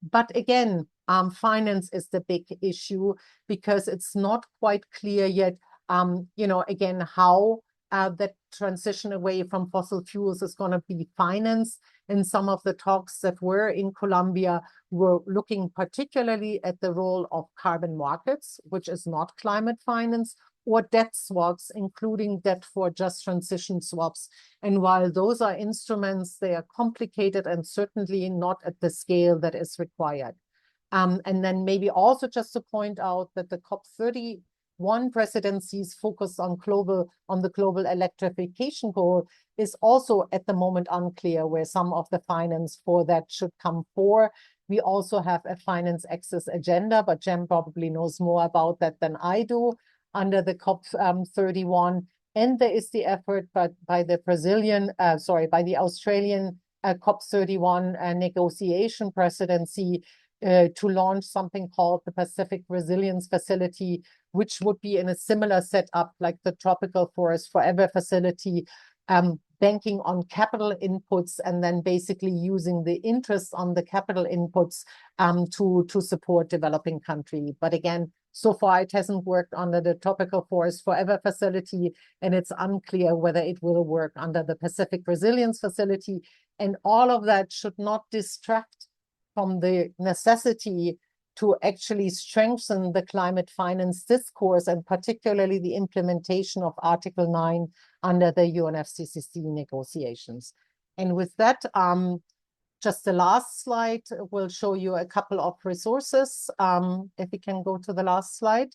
But again, finance is the big issue because it's not quite clear yet, again, how that transition away from fossil fuels is going to be financed. And some of the talks that were in Colombia were looking particularly at the role of carbon markets, which is not climate finance, or debt swaps, including debt for just transition swaps. And while those are instruments, they are complicated and certainly not at the scale that is required. And then maybe also just to point out that the COP31 presidency's focus on the global electrification goal is also at the moment unclear where some of the finance for that should come for. We also have a finance access agenda, but Jem probably knows more about that than I do, under the COP31, and there is the effort by the Australian COP31 negotiation presidency to launch something called the Pacific Resilience Facility, which would be in a similar setup like the Tropical Forest Forever Facility, banking on capital inputs and then basically using the interest on the capital inputs to support developing country. But again, so far, it hasn't worked under the Tropical Forest Forever Facility, and it's unclear whether it will work under the Pacific Resilience Facility. And all of that should not distract from the necessity to actually strengthen the climate finance discourse, and particularly the implementation of Article 9 under the UNFCCC negotiations. And with that, just the last slide will show you a couple of resources. If we can go to the last slide.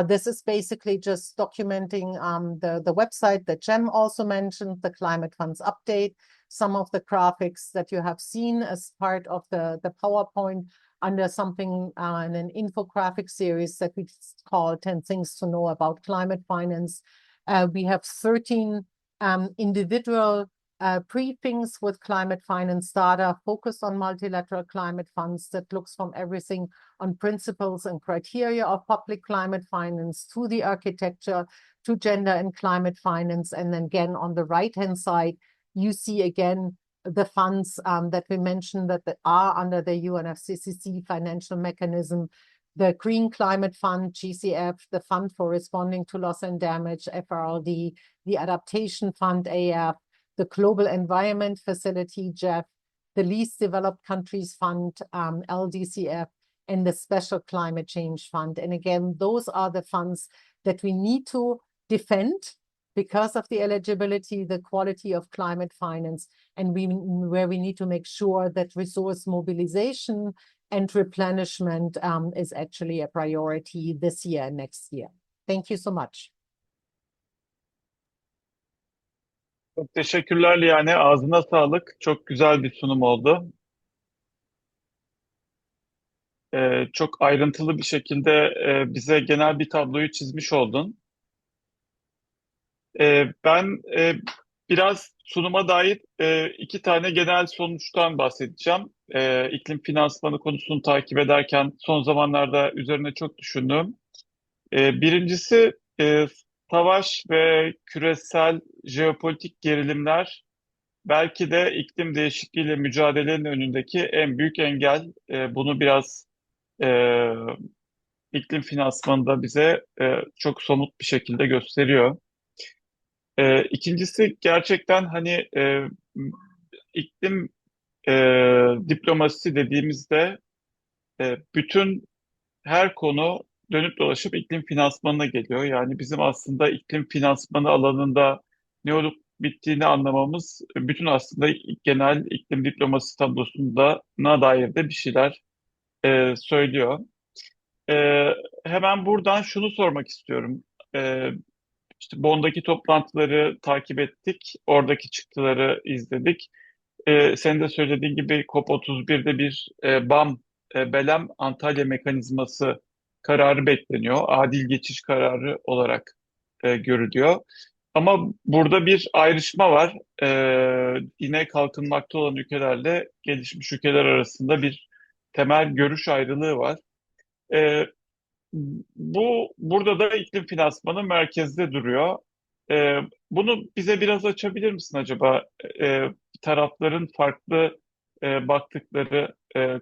This is basically just documenting the website that Jem also mentioned, the Climate Funds Update, some of the graphics that you have seen as part of the PowerPoint under something in an infographic series that we call 10 Things to Know About Climate Finance. We have 13 individual briefings with climate finance data focused on multilateral climate funds that looks from everything on principles and criteria of public climate finance to the architecture, to gender and climate finance. And then again, on the right-hand side, you see again the funds that we mentioned that are under the UNFCCC financial mechanism, the Green Climate Fund, GCF, the Fund for Responding to Loss and Damage, FRLD, the Adaptation Fund, AF, the Global Environment Facility, GEF, the Least Developed Countries Fund, LDCF, and the Special Climate Change Fund. And again, those are the funds that we need to defend because of the eligibility, the quality of climate finance, and where we need to make sure that resource mobilization and replenishment is actually a priority this year and next year. Thank you so much. Çok teşekkürler Liane. Ağzına sağlık. Çok güzel bir sunum oldu. Çok ayrıntılı bir şekilde bize genel bir tabloyu çizmiş oldun. Ben biraz sunuma dair iki tane genel sonuçtan bahsedeceğim. İklim finansmanı konusunu takip ederken son zamanlarda üzerine çok düşündüm. Birincisi savaş ve küresel jeopolitik gerilimler belki de iklim değişikliğiyle mücadelenin önündeki en büyük engel. Bunu biraz iklim finansmanı da bize çok somut bir şekilde gösteriyor. İkincisi gerçekten hani iklim diplomasisi dediğimizde bütün her konu dönüp dolaşıp iklim finansmanına geliyor. Yani bizim aslında iklim finansmanı alanında ne olup bittiğini anlamamız bütün aslında genel iklim diplomasi tablosunda dair de bir şeyler söylüyor. Hemen buradan şunu sormak istiyorum. İşte Bonn'daki toplantıları takip ettik, oradaki çıktıları izledik. Senin de söylediğin gibi COP31'de bir Belém Antalya mekanizması kararı bekleniyor. Adil geçiş kararı olarak görülüyor. Ama burada bir ayrışma var. Yine kalkınmakta olan ülkelerle gelişmiş ülkeler arasında bir temel görüş ayrılığı var. Burada da iklim finansmanı merkezde duruyor. Bunu bize biraz açabilir misin acaba? Tarafların farklı baktıkları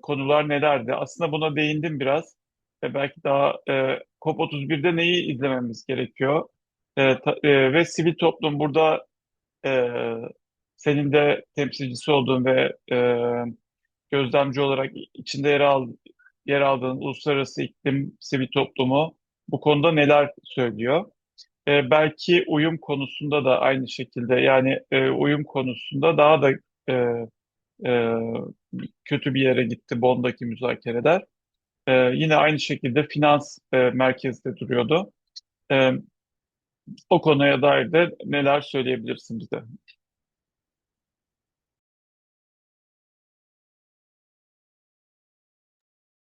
konular nelerdi? Aslında buna değindim biraz. Belki daha COP31'de neyi izlememiz gerekiyor? Ve sivil toplum burada e, senin de temsilcisi olduğun ve gözlemci olarak içinde yer aldığın uluslararası iklim sivil toplumu bu konuda neler söylüyor? Belki uyum konusunda da aynı şekilde yani uyum konusunda daha da e, e, kötü bir yere gitti Bonn'daki müzakereler. Yine aynı şekilde finans merkezde duruyordu. E, O konuya dair de neler söyleyebilirsin bize?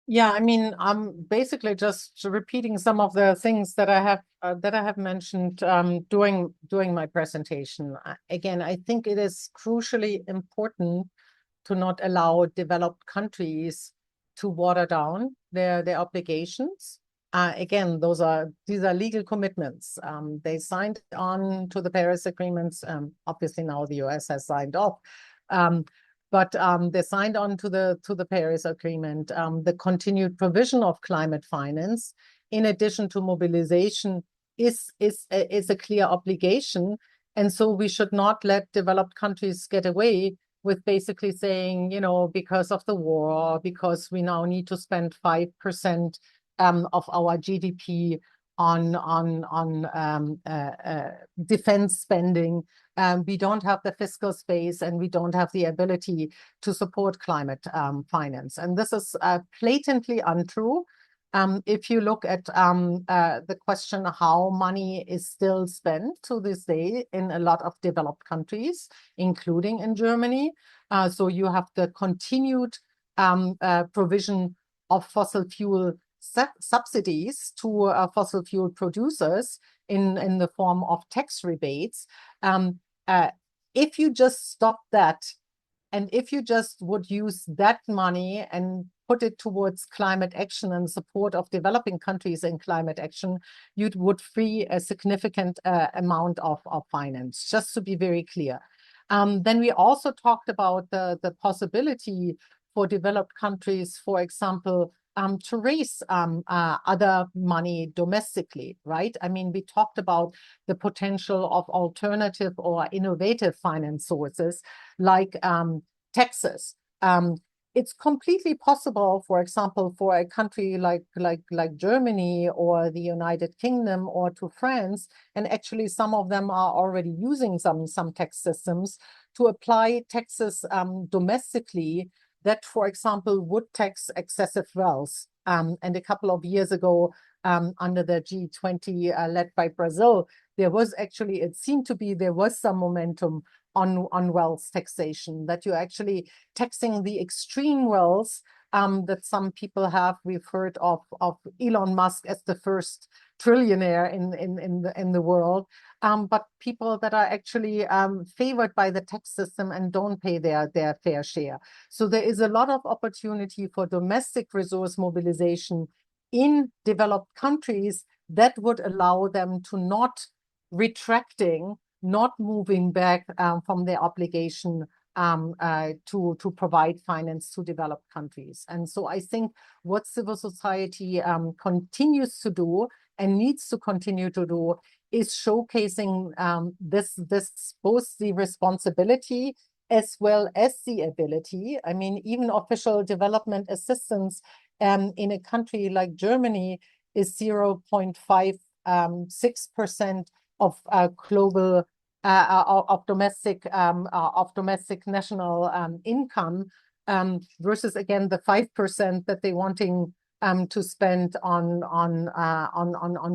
Yeah, I mean, I'm basically just repeating some of the things that I have mentioned during my presentation. Again, I think it is crucially important to not allow developed countries to water down their obligations. Again, these are legal commitments. They signed on to the Paris agreements. Obviously, now the US has signed off. But they signed on to the Paris Agreement, the continued provision of climate finance, in addition to mobilization, is a clear obligation. And so we should not let developed countries get away with basically saying, you know, because of the war, because we now need to spend 5% of our GDP on defense spending. We don't have the fiscal space and we don't have the ability to support climate finance. And this is blatantly untrue. If you look at the question of how money is still spent to this day in a lot of developed countries, including in Germany. So you have the continued provision of fossil fuel subsidies to fossil fuel producers in the form of tax rebates. if you just stop that, and if you just would use that money and put it towards climate action and support of developing countries in climate action, you would free a significant amount of finance, just to be very clear. Then we also talked about the possibility for developed countries, for example, to raise other money domestically, right? I mean, we talked about the potential of alternative or innovative finance sources like taxes. It's completely possible, for example, for a country like Germany or the United Kingdom or to France, and actually some of them are already using some tax systems to apply taxes domestically that, for example, would tax excessive wealth. And a couple of years ago, under the G20 led by Brazil, there was actually, it seemed to be, there was some momentum on wealth taxation, that you're actually taxing the extreme wealth that some people have. We've heard of Elon Musk as the first trillionaire in the world, but people that are actually favored by the tax system and don't pay their fair share. So there is a lot of opportunity for domestic resource mobilization in developed countries that would allow them to not retracting, not moving back from their obligation to provide finance to developed countries. And so I think what civil society continues to do and needs to continue to do is showcasing this both the responsibility as well as the ability. I mean, even official development assistance in a country like Germany is 0.56% of global of domestic national income, versus again the 5% that they're wanting to spend on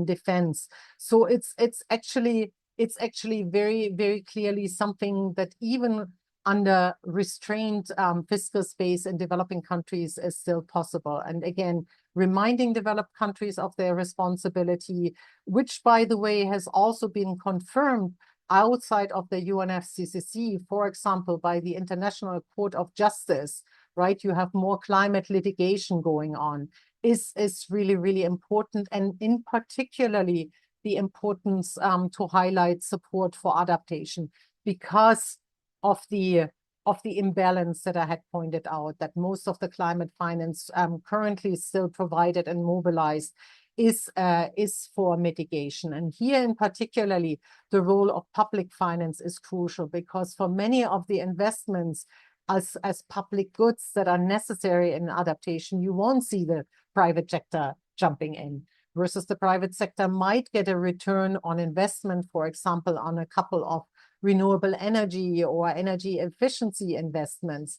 defense. So it's actually very, very clearly something that even under restrained fiscal space in developing countries is still possible. And again, reminding developed countries of their responsibility, which, by the way, has also been confirmed outside of the UNFCCC, for example, by the International Court of Justice, right? You have more climate litigation going on, is really, really important. And in particularly the importance to highlight support for adaptation, because of the imbalance that I had pointed out, that most of the climate finance currently still provided and mobilized is for mitigation. And here in particularly, the role of public finance is crucial, because for many of the investments as public goods that are necessary in adaptation, you won't see the private sector jumping in, versus the private sector might get a return on investment, for example, on a couple of renewable energy or energy efficiency investments.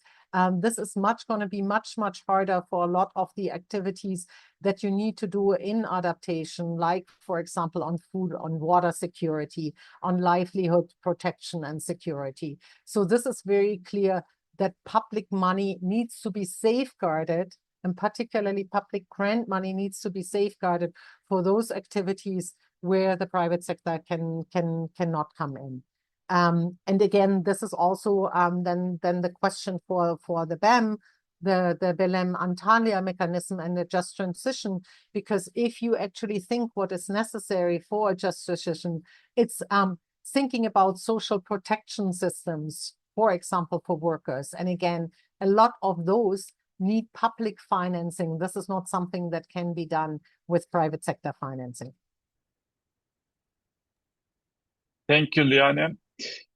This is going to be much harder for a lot of the activities that you need to do in adaptation, like, for example, on food, on water security, on livelihood protection and security. So this is very clear that public money needs to be safeguarded, and particularly public grant money needs to be safeguarded for those activities where the private sector cannot come in. And again, this is also then the question for the BAM, the Belém Antalya mechanism and the just transition, because if you actually think what is necessary for a just transition, it's thinking about social protection systems, for example, for workers. And again, a lot of those need public financing. This is not something that can be done with private sector financing. Thank you, Liane.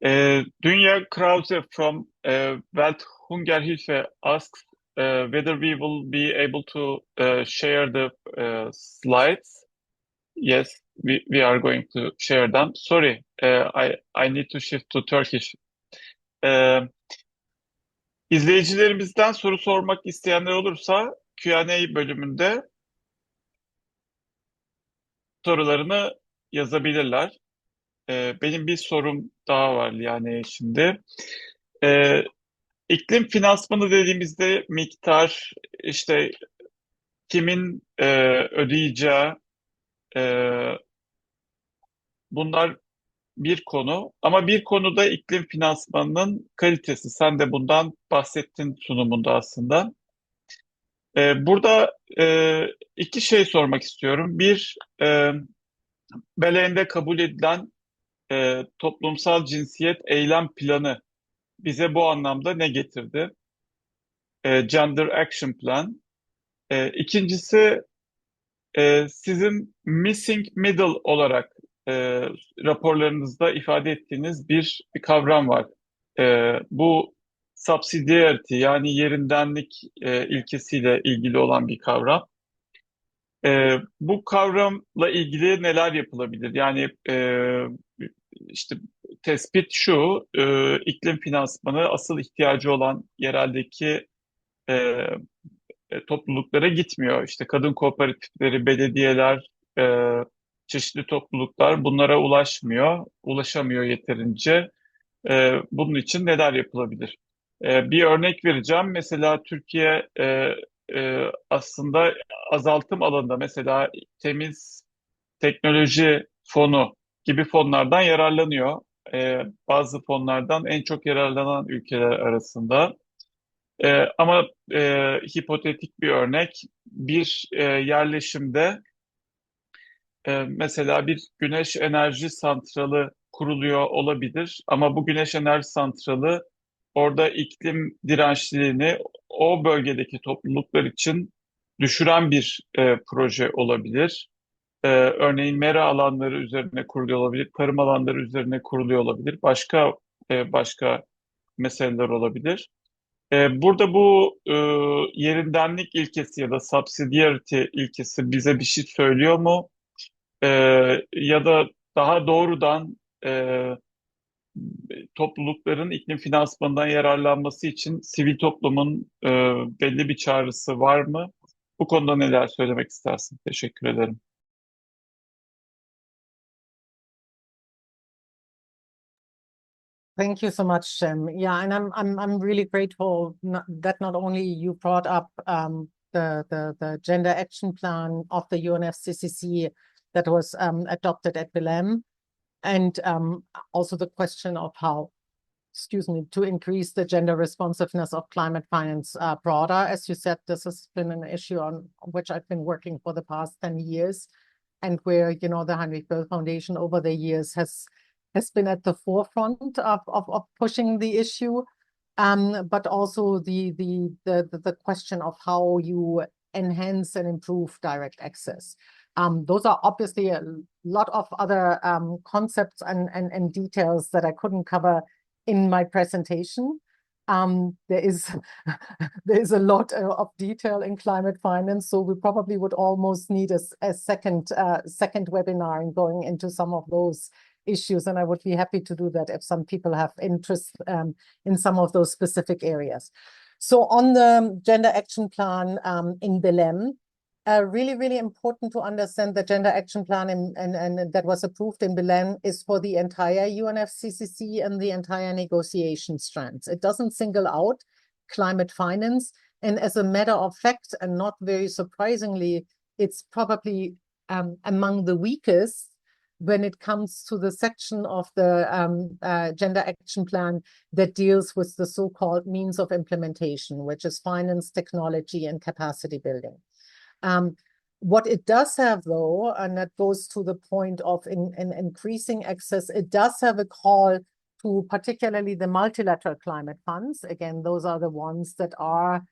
Dünya Krause from Welthungerhilfe asks whether we will be able to share the slides. Yes, we are going to share them. Sorry, I need to shift to Turkish. İzleyicilerimizden soru sormak isteyenler olursa Q&A bölümünde sorularını yazabilirler. Benim bir sorum daha var yani şimdi. İklim finansmanı dediğimizde miktar, işte kimin ödeyeceği, bunlar bir konu ama bir konuda iklim finansmanının kalitesi. Sen de bundan bahsettin sunumunda aslında. Burada iki şey sormak istiyorum. Bir, Belen'de kabul edilen toplumsal cinsiyet eylem planı bize bu anlamda ne getirdi? Gender Action Plan. İkincisi, sizin missing middle olarak raporlarınızda ifade ettiğiniz bir kavram var. Bu subsidiarity yani yerindenlik ilkesiyle ilgili olan bir kavram. Bu kavramla ilgili neler yapılabilir? Yani işte tespit şu, iklim finansmanı asıl ihtiyacı olan yereldeki e, topluluklara gitmiyor. İşte kadın kooperatifleri, belediyeler, çeşitli topluluklar bunlara ulaşamıyor yeterince. Bunun için neler yapılabilir? Bir örnek vereceğim. Mesela Türkiye aslında azaltım alanında mesela temiz teknoloji fonu gibi fonlardan yararlanıyor. Bazı fonlardan en çok yararlanan ülkeler arasında. Ama hipotetik bir örnek, bir yerleşimde mesela bir güneş enerji santralı kuruluyor olabilir. Ama bu güneş enerji santralı orada iklim dirençliliğini o bölgedeki topluluklar için düşüren bir proje olabilir. Örneğin mera alanları üzerine kuruluyor olabilir, tarım alanları üzerine kuruluyor olabilir, başka meseleler olabilir. Burada bu yerindenlik ilkesi ya da subsidiarity ilkesi bize bir şey söylüyor mu? E, Ya da daha doğrudan toplulukların iklim finansmanından yararlanması için sivil toplumun belli bir çağrısı var mı? Bu konuda neler söylemek istersin? Teşekkür ederim. Thank you so much, Jim. Yeah, and I'm really grateful that not only you brought up the gender action plan of the UNFCCC that was adopted at Belém, and also the question of how, excuse me, to increase the gender responsiveness of climate finance broader. As you said, this has been an issue on which I've been working for the past 10 years, and where, you know, the Heinrich Böll Foundation over the years has been at the forefront of pushing the issue, but also the question of how you enhance and improve direct access. Those are obviously a lot of other concepts and details that I couldn't cover in my presentation. There is there is a lot of detail in climate finance, so we probably would almost need a second webinar in going into some of those issues, and I would be happy to do that if some people have interest in some of those specific areas. So on the Gender Action Plan in Belém, really, really important to understand the Gender Action Plan and that was approved in Belém is for the entire UNFCCC and the entire negotiation strands. It doesn't single out climate finance, and as a matter of fact, and not very surprisingly, it's probably among the weakest when it comes to the section of the Gender Action Plan that deals with the so-called means of implementation, which is finance, technology, and capacity building. What it does have, though, and that goes to the point of increasing access, it does have a call to particularly the multilateral climate funds. Again, those are the ones that are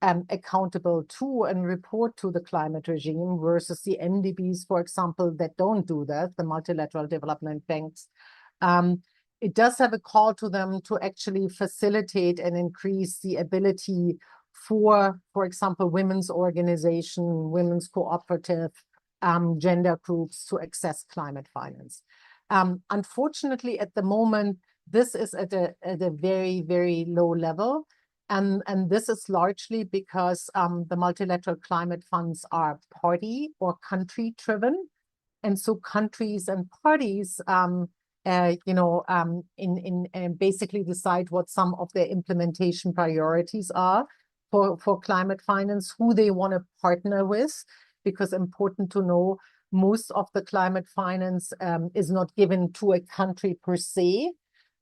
accountable to and report to the climate regime versus the MDBs, for example, that don't do that, the multilateral development banks. It does have a call to them to actually facilitate and increase the ability for example, women's organization, women's cooperative, gender groups to access climate finance. Unfortunately, at the moment, this is at a very, very low level. And this is largely because the multilateral climate funds are party or country driven. And so countries and parties basically decide what some of their implementation priorities are for climate finance, who they want to partner with, because important to know most of the climate finance is not given to a country per se,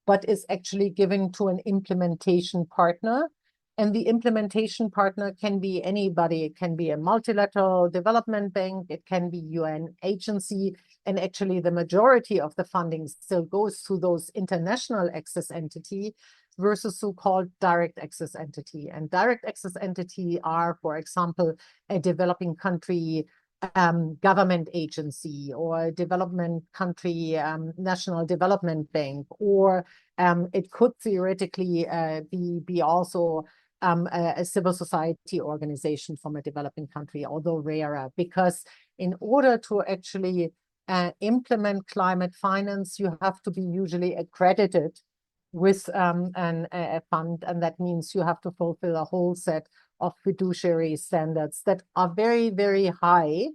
but is actually given to an implementation partner. And the implementation partner can be anybody. It can be a multilateral development bank. It can be UN agency. And actually, the majority of the funding still goes to those international access entity versus so-called direct access entity. And direct access entity are, for example, a developing country government agency or a development country national development bank, or it could theoretically be also a civil society organization from a developing country, although rarer, because in order to actually implement climate finance, you have to be usually accredited with a fund, and that means you have to fulfill a whole set of fiduciary standards that are very, very high,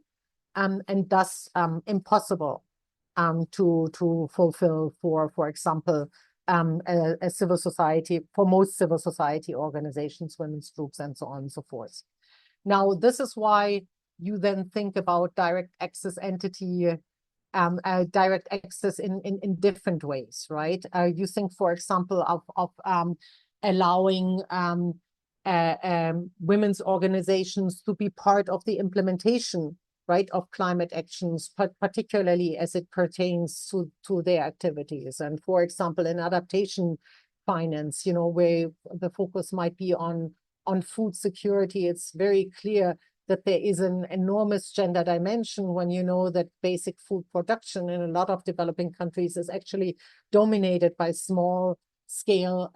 and thus impossible to fulfill for example, a civil society, for most civil society organizations, women's groups, and so on and so forth. Now, this is why you then think about direct access entity, direct access in different ways, right? You think, for example, of allowing women's organizations to be part of the implementation, right, of climate actions, particularly as it pertains to their activities. And for example, in adaptation finance, where the focus might be on food security, it's very clear that there is an enormous gender dimension when you know that basic food production in a lot of developing countries is actually dominated by small scale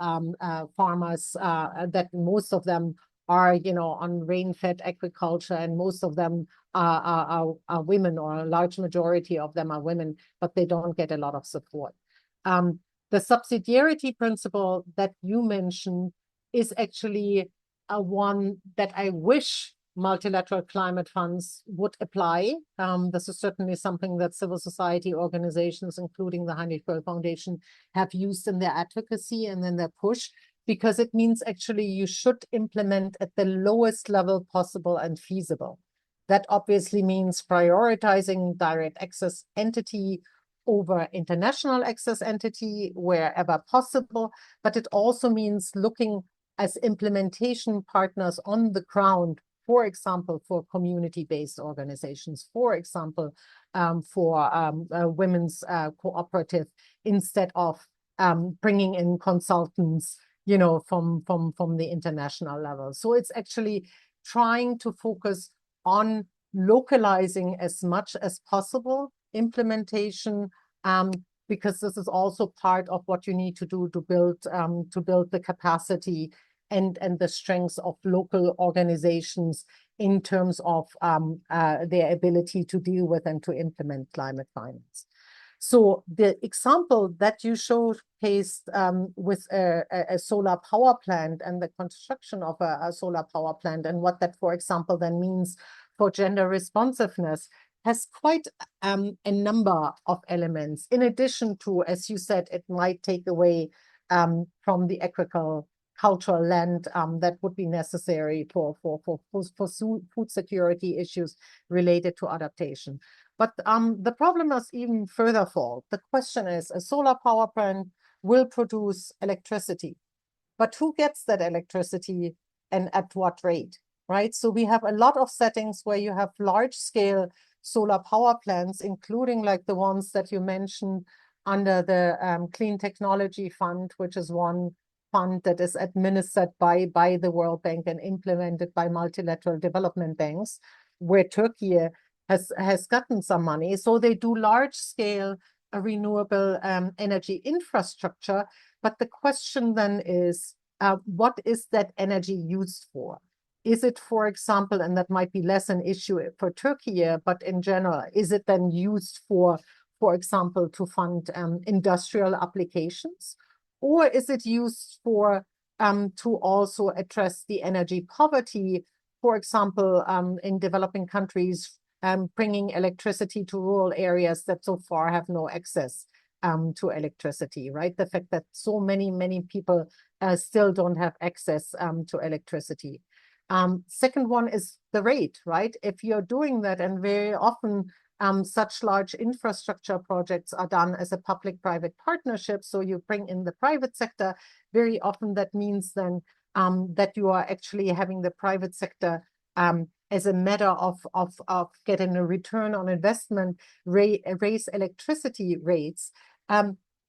farmers, that most of them are, on rain-fed agriculture, and most of them are women, or a large majority of them are women, but they don't get a lot of support. The subsidiarity principle that you mentioned is actually one that I wish multilateral climate funds would apply. This is certainly something that civil society organizations, including the Heinrich Böll Foundation, have used in their advocacy and in their push, because it means actually you should implement at the lowest level possible and feasible. That obviously means prioritizing direct access entity over international access entity wherever possible, but it also means looking as implementation partners on the ground, for example, for community-based organizations, for example, for women's cooperative, instead of bringing in consultants, from the international level. So it's actually trying to focus on localizing as much as possible implementation, because this is also part of what you need to do to build the capacity and the strengths of local organizations in terms of their ability to deal with and to implement climate finance. So the example that you showcased with a solar power plant and the construction of a solar power plant, and what that, for example, then means for gender responsiveness, has quite a number of elements. In addition to, as you said, it might take away from the agricultural land that would be necessary for food security issues related to adaptation. But the problem is even further fall. The question is, a solar power plant will produce electricity, but who gets that electricity and at what rate, right? So we have a lot of settings where you have large-scale solar power plants, including like the ones that you mentioned under the Clean Technology Fund, which is one fund that is administered by the World Bank and implemented by multilateral development banks, where Turkey has gotten some money. So they do large-scale renewable energy infrastructure. But the question then is, what is that energy used for? Is it, for example, and that might be less an issue for Turkey, but in general, is it then used for example, to fund industrial applications? Or is it used for to also address the energy poverty, for example, in developing countries, bringing electricity to rural areas that so far have no access to electricity, right? The fact that so many people still don't have access to electricity. Second one is the rate, right? If you're doing that, and very often such large infrastructure projects are done as a public-private partnership. So you bring in the private sector. Very often that means then that you are actually having the private sector as a matter of getting a return on investment, raise electricity rates.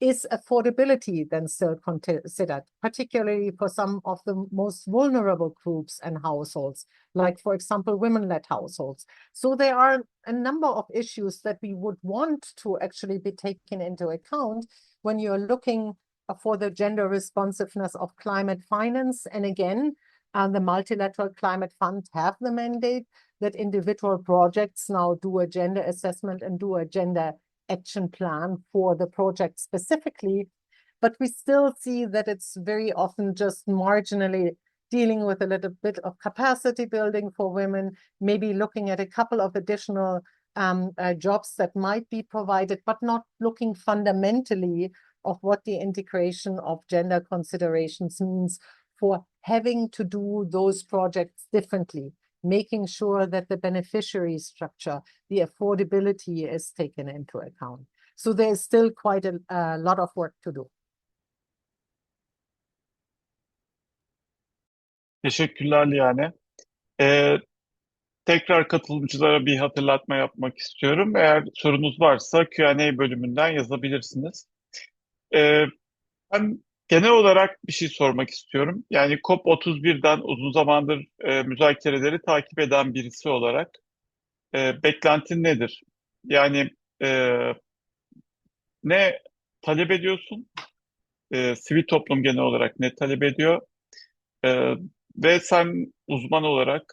Is affordability then still considered, particularly for some of the most vulnerable groups and households, like, for example, women-led households? So there are a number of issues that we would want to actually be taken into account when you're looking for the gender responsiveness of climate finance. And again, the multilateral climate funds have the mandate that individual projects now do a gender assessment and do a gender action plan for the project specifically, but we still see that it's very often just marginally dealing with a little bit of capacity building for women, maybe looking at a couple of additional jobs that might be provided, but not looking fundamentally of what the integration of gender considerations means for having to do those projects differently, making sure that the beneficiary structure, the affordability is taken into account. So there's still quite a lot of work to do. Teşekkürler Liane. Tekrar katılımcılara bir hatırlatma yapmak istiyorum. Eğer sorunuz varsa Q&A bölümünden yazabilirsiniz. Ben genel olarak bir şey sormak istiyorum. Yani COP31'den uzun zamandır müzakereleri takip eden birisi olarak beklentin nedir? Yani ne talep ediyorsun? Sivil toplum genel olarak ne talep ediyor? Ve sen uzman olarak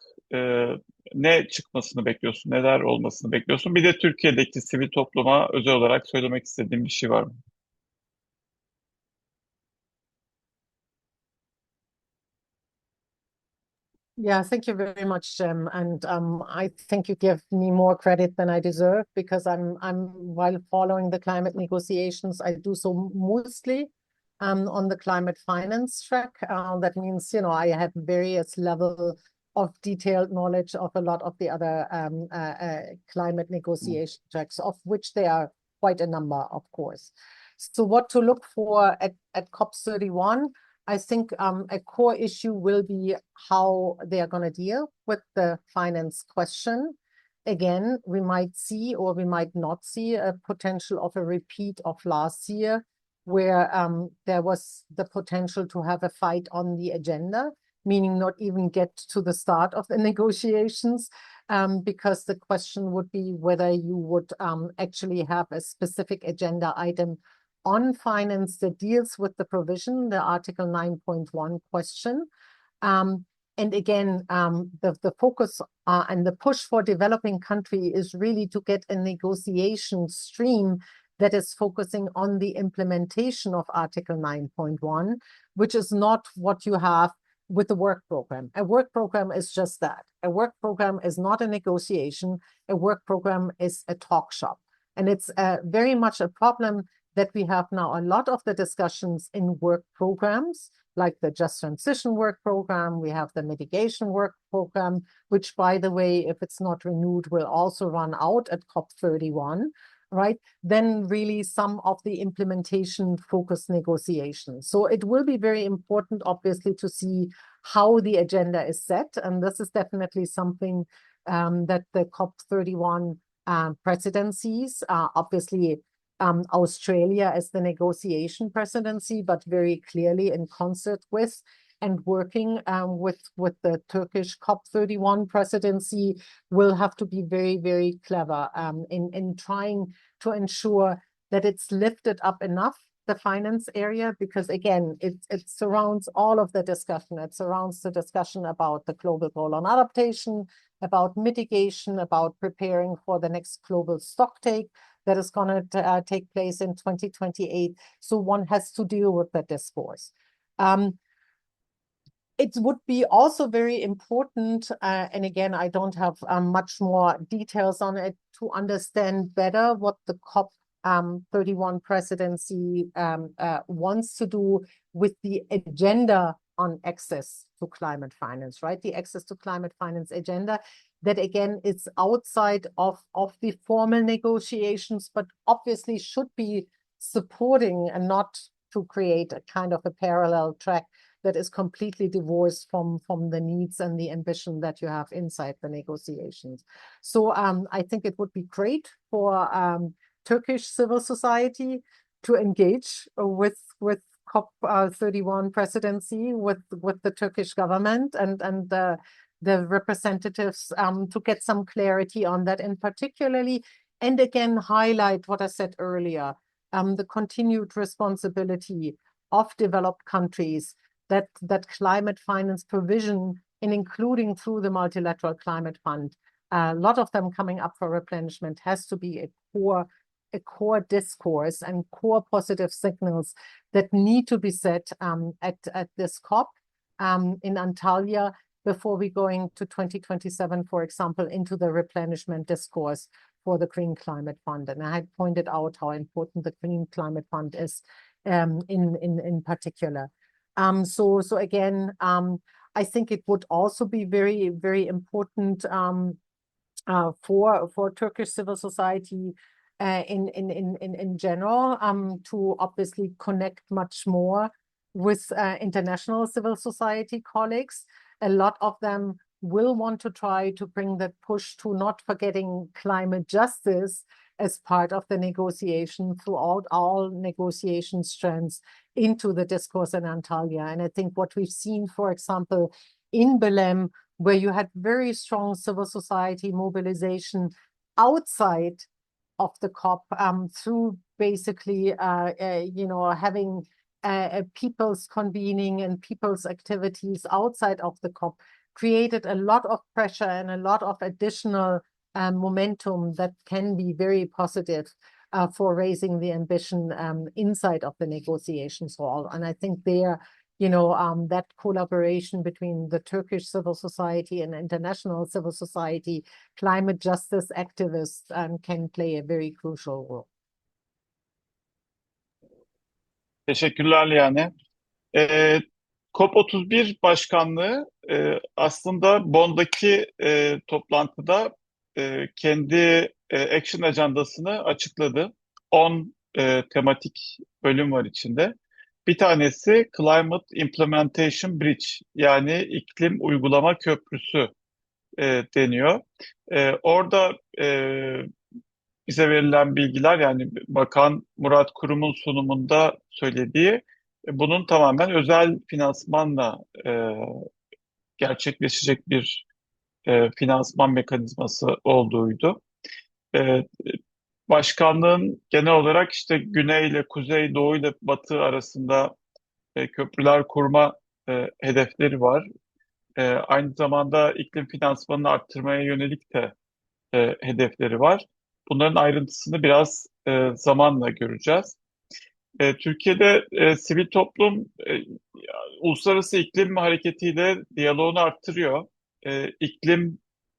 ne çıkmasını bekliyorsun? Neler olmasını bekliyorsun? Bir de Türkiye'deki sivil topluma özel olarak söylemek istediğim bir şey var mı? Yeah, thank you very much, Jem. And I think you give me more credit than I deserve, because while following the climate negotiations, I do so mostly on the climate finance track. That means, I have various level of detailed knowledge of a lot of the other climate negotiation tracks, of which there are quite a number, of course. So what to look for at COP31? I think a core issue will be how they are going to deal with the finance question. Again, we might see or we might not see a potential of a repeat of last year, where there was the potential to have a fight on the agenda, meaning not even get to the start of the negotiations, because the question would be whether you would actually have a specific agenda item on finance that deals with the provision, the Article 9.1 question. And again, the focus and the push for developing country is really to get a negotiation stream that is focusing on the implementation of Article 9.1, which is not what you have with the work program. A work program is just that. A work program is not a negotiation. A work program is a talk shop. And it's very much a problem that we have now a lot of the discussions in work programs, like the Just Transition work program. We have the mitigation work program, which, by the way, if it's not renewed, will also run out at COP31, right? Then really some of the implementation focused negotiations. So it will be very important, obviously, to see how the agenda is set. And this is definitely something that the COP31 presidencies, obviously, Australia as the negotiation presidency, but very clearly in concert with and working with the Turkish COP31 presidency, will have to be very, very clever in trying to ensure that it's lifted up enough, the finance area, because again, it surrounds all of the discussion. It surrounds the discussion about the global goal on adaptation, about mitigation, about preparing for the next global stocktake that is going to take place in 2028. So one has to deal with that discourse. It would be also very important, and again, I don't have much more details on it, to understand better what the COP31 presidency wants to do with the agenda on access to climate finance, right? The access to climate finance agenda. that again is outside of the formal negotiations, but obviously should be supporting and not to create a kind of a parallel track that is completely divorced from the needs and the ambition that you have inside the negotiations. So I think it would be great for Turkish civil society to engage with COP31 presidency, with the Turkish government and the representatives to get some clarity on that, and particularly, and again, highlight what I said earlier, the continued responsibility of developed countries that climate finance provision, and including through the multilateral climate fund, a lot of them coming up for replenishment, has to be a core discourse and core positive signals that need to be set at this COP in Antalya before we going to 2027, for example, into the replenishment discourse for the Green Climate Fund. And I had pointed out how important the Green Climate Fund is in particular. So again, I think it would also be very, very important for Turkish civil society in general to obviously connect much more with international civil society colleagues. A lot of them will want to try to bring that push to not forgetting climate justice as part of the negotiation throughout all negotiation strands into the discourse in Antalya. And I think what we've seen, for example, in Belém, where you had very strong civil society mobilization outside of the COP through basically, having people's convening and people's activities outside of the COP, created a lot of pressure and a lot of additional momentum that can be very positive for raising the ambition inside of the negotiations hall. And I think there, that collaboration between the Turkish civil society and international civil society, climate justice activists can play a very crucial role. Teşekkürler Liane. COP31 başkanlığı aslında Bonn'daki toplantıda kendi action ajandasını açıkladı. 10 tematik bölüm var içinde. Bir tanesi Climate Implementation Bridge, yani iklim uygulama köprüsü deniyor. Orada bize verilen bilgiler, yani Bakan Murat Kurum'un sunumunda söylediği, bunun tamamen özel finansmanla gerçekleşecek bir finansman mekanizması olduğuydu. Başkanlığın genel olarak işte güney ile kuzey, doğu ile batı arasında köprüler kurma hedefleri var. Aynı zamanda iklim finansmanını arttırmaya yönelik de hedefleri var. Bunların ayrıntısını biraz zamanla göreceğiz. Türkiye'de sivil toplum uluslararası iklim hareketiyle diyaloğunu arttırıyor.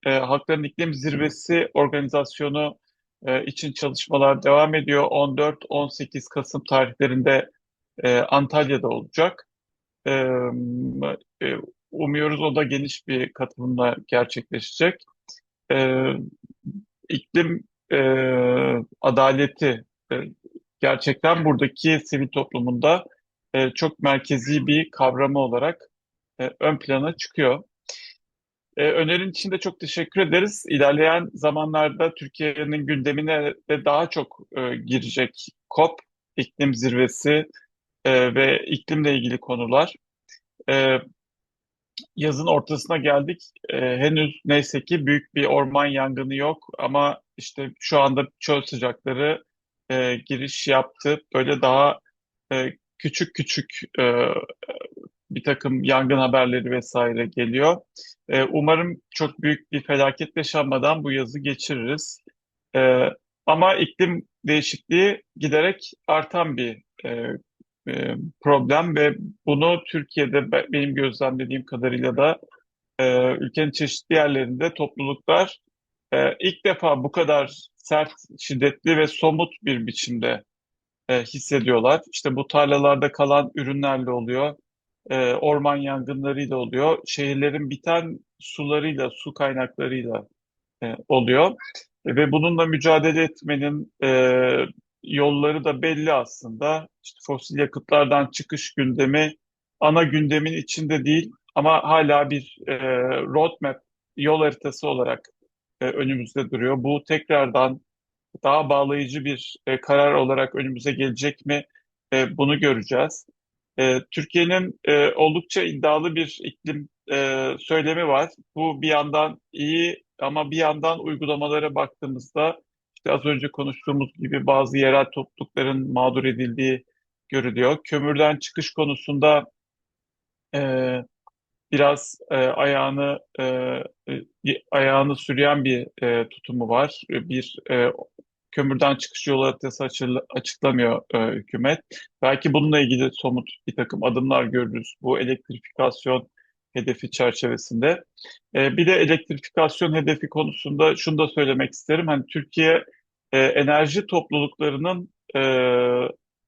Halkların İklim Zirvesi organizasyonu için çalışmalar devam ediyor. 14-18 Kasım tarihlerinde Antalya'da olacak. Umuyoruz o da geniş bir katılımla gerçekleşecek. İklim adaleti gerçekten buradaki sivil toplumunda çok merkezi bir kavramı olarak ön plana çıkıyor. Önerin için de çok teşekkür ederiz. İlerleyen zamanlarda Türkiye'nin gündemine de daha çok girecek COP, iklim zirvesi ve iklimle ilgili konular. Yazın ortasına geldik. Henüz neyse ki büyük bir orman yangını yok ama işte şu anda çöl sıcakları giriş yaptı. Böyle daha küçük küçük bir takım yangın haberleri vesaire geliyor. Umarım çok büyük bir felaket yaşanmadan bu yazı geçiririz. Ama iklim değişikliği giderek artan bir problem ve bunu Türkiye'de benim gözlemlediğim kadarıyla da ülkenin çeşitli yerlerinde topluluklar ilk defa bu kadar sert, şiddetli ve somut bir biçimde hissediyorlar. İşte bu tarlalarda kalan ürünlerle oluyor, orman yangınlarıyla oluyor, şehirlerin biten sularıyla, su kaynaklarıyla oluyor. Ve bununla mücadele etmenin yolları da belli aslında. İşte fosil yakıtlardan çıkış gündemi ana gündemin içinde değil ama hala bir roadmap, yol haritası olarak önümüzde duruyor. Bu tekrardan daha bağlayıcı bir karar olarak önümüze gelecek mi? Bunu göreceğiz. Türkiye'nin oldukça iddialı bir iklim söylemi var. Bu bir yandan iyi ama bir yandan uygulamalara baktığımızda işte az önce konuştuğumuz gibi bazı yerel toplulukların mağdur edildiği görülüyor. Kömürden çıkış konusunda e, biraz ayağını sürüyen bir tutumu var. Kömürden çıkış yolu haritası açıklamıyor hükümet. Belki bununla ilgili somut bir takım adımlar görürüz bu elektrifikasyon hedefi çerçevesinde. Bir de elektrifikasyon hedefi konusunda şunu da söylemek isterim. Hani Türkiye enerji topluluklarının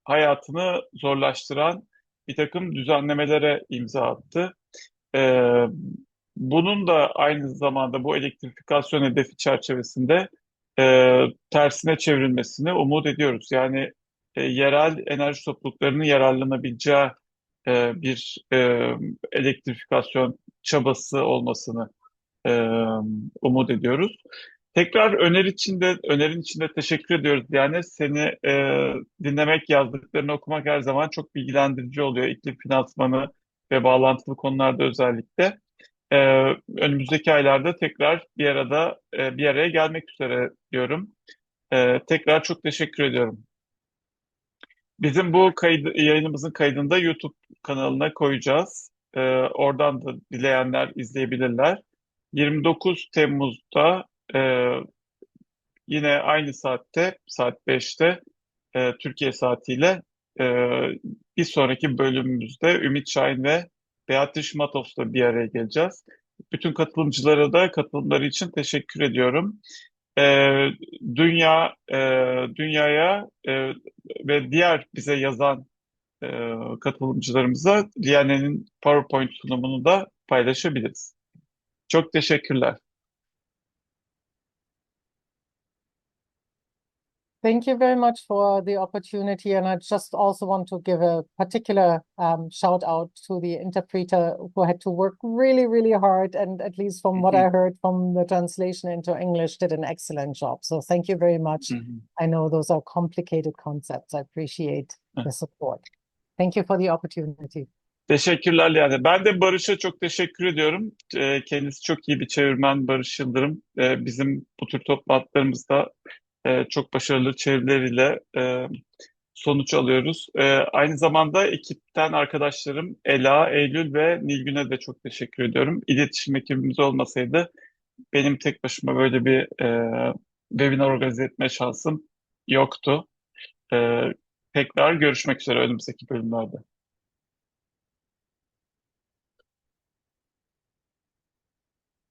hayatını zorlaştıran bir takım düzenlemelere imza attı. Ee, Bunun da aynı zamanda bu elektrifikasyon hedefi çerçevesinde tersine çevrilmesini umut ediyoruz. Yani yerel enerji topluluklarının yararlanabileceği bir elektrifikasyon çabası olmasını e, umut ediyoruz. Tekrar önerin içinde teşekkür ediyoruz. Yani seni dinlemek, yazdıklarını okumak her zaman çok bilgilendirici oluyor. İklim finansmanı ve bağlantılı konularda özellikle. E, Önümüzdeki aylarda tekrar bir araya gelmek üzere diyorum. Tekrar çok teşekkür ediyorum. Bizim bu yayınımızın kaydını da YouTube kanalına koyacağız. Oradan da dileyenler izleyebilirler. 29 Temmuz'da e, yine aynı saatte, saat 5'te Türkiye saatiyle e, bir sonraki bölümümüzde Ümit Şahin ve Beatrice Matos'la bir araya geleceğiz. Bütün katılımcılara da katılımları için teşekkür ediyorum. E, dünyaya ve diğer bize yazan katılımcılarımıza Liane'nin PowerPoint sunumunu da paylaşabiliriz. Çok teşekkürler. Thank you very much for the opportunity. And I just also want to give a particular shout out to the interpreter who had to work really, really hard. And at least from what I heard from the translation into English, did an excellent job. So thank you very much. I know those are complicated concepts. I appreciate the support. Thank you for the opportunity. Teşekkürler yani. Ben de Barış'a çok teşekkür ediyorum. Kendisi çok iyi bir çevirmen Barış Yıldırım. Bizim bu tür toplantılarımızda çok başarılı çevirileriyle sonuç alıyoruz. Aynı zamanda ekipten arkadaşlarım Ela, Eylül ve Nilgün'e de çok teşekkür ediyorum. İletişim ekibimiz olmasaydı benim tek başıma böyle bir webinar organize etme şansım yoktu. E, Tekrar görüşmek üzere önümüzdeki bölümlerde.